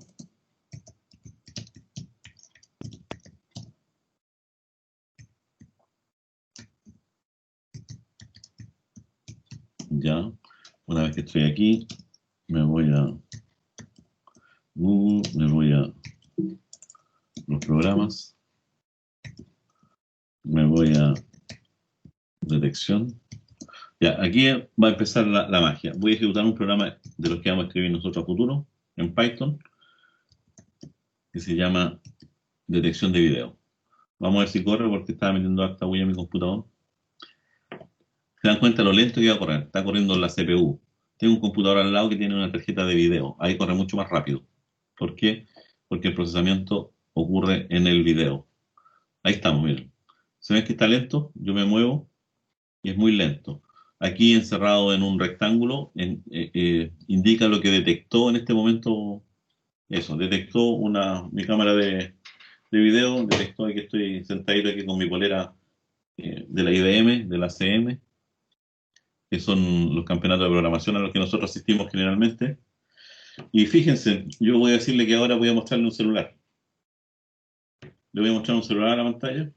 Ya, una vez que estoy aquí, me voy a Google, me voy a los programas, me voy a detección. Ya, aquí va a empezar la magia. Voy a ejecutar un programa de los que vamos a escribir nosotros a futuro en Python, que se llama detección de video. Vamos a ver si corre porque estaba metiendo harta huella en mi computador. Se dan cuenta lo lento que va a correr. Está corriendo la CPU. Tengo un computador al lado que tiene una tarjeta de video. Ahí corre mucho más rápido. ¿Por qué? Porque el procesamiento ocurre en el video. Ahí estamos, miren. ¿Se ven que está lento? Yo me muevo y es muy lento. Aquí encerrado en un rectángulo indica lo que detectó en este momento. Eso, detectó mi cámara de video, detectó que estoy sentadito aquí con mi polera de la IBM, de la CM, que son los campeonatos de programación a los que nosotros asistimos generalmente. Y fíjense, yo voy a decirle que ahora voy a mostrarle un celular. Le voy a mostrar un celular a la pantalla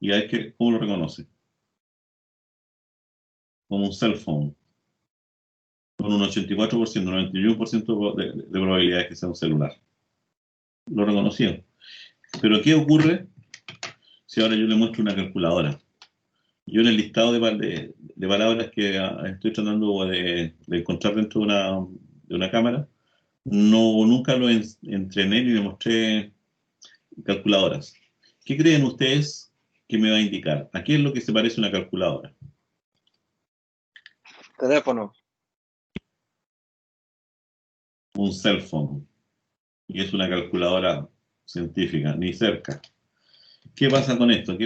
y a ver cómo lo reconoce. Como un cell phone. Con un 84%, 91% de probabilidades que sea un celular. Lo reconoció. Pero ¿qué ocurre si ahora yo le muestro una calculadora? Yo en el listado de palabras que estoy tratando de encontrar dentro de una cámara, nunca lo entrené ni le mostré calculadoras. ¿Qué creen ustedes que me va a indicar? ¿A qué es lo que se parece una calculadora? Teléfono. Un cell phone. Y es una calculadora científica, ni cerca. ¿Qué pasa con esto?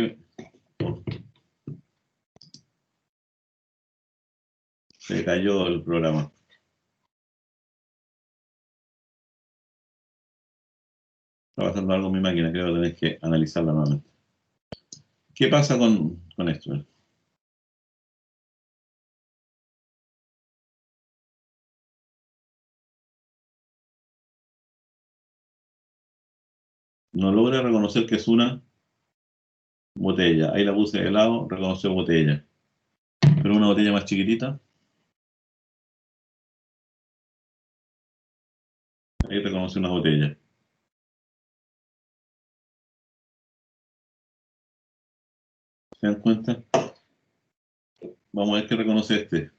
Se cayó el programa. Está pasando algo en mi máquina, creo que tenéis que analizarla nuevamente. ¿Qué pasa con esto? No logra reconocer que es una botella. Ahí la puse de lado, reconoció botella. Pero una botella más chiquitita. Ahí reconoce una botella. ¿Se dan cuenta? Vamos a ver qué reconoce este.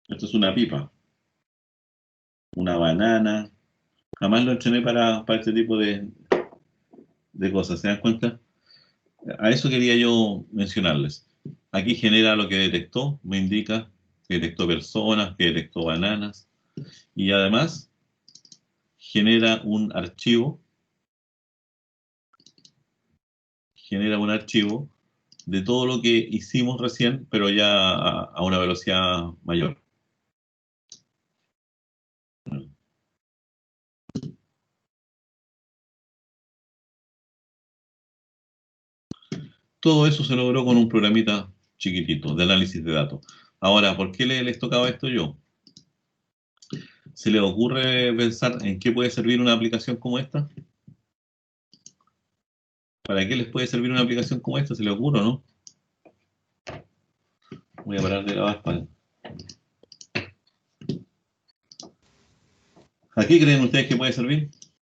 Esto es una pipa. Una banana. Jamás lo entrené para este tipo de cosas. ¿Se dan cuenta? A eso quería yo mencionarles. Aquí genera lo que detectó, me indica que detectó personas, que detectó bananas, y además genera un archivo de todo lo que hicimos recién, pero ya a una velocidad mayor. Todo eso se logró con un programita chiquitito de análisis de datos. Ahora, ¿por qué les tocaba esto yo? ¿Se les ocurre pensar en qué puede servir una aplicación como esta? ¿Para qué les puede servir una aplicación como esta? ¿Se les ocurre o no? Voy a parar de grabar para... ¿A qué creen ustedes que puede servir?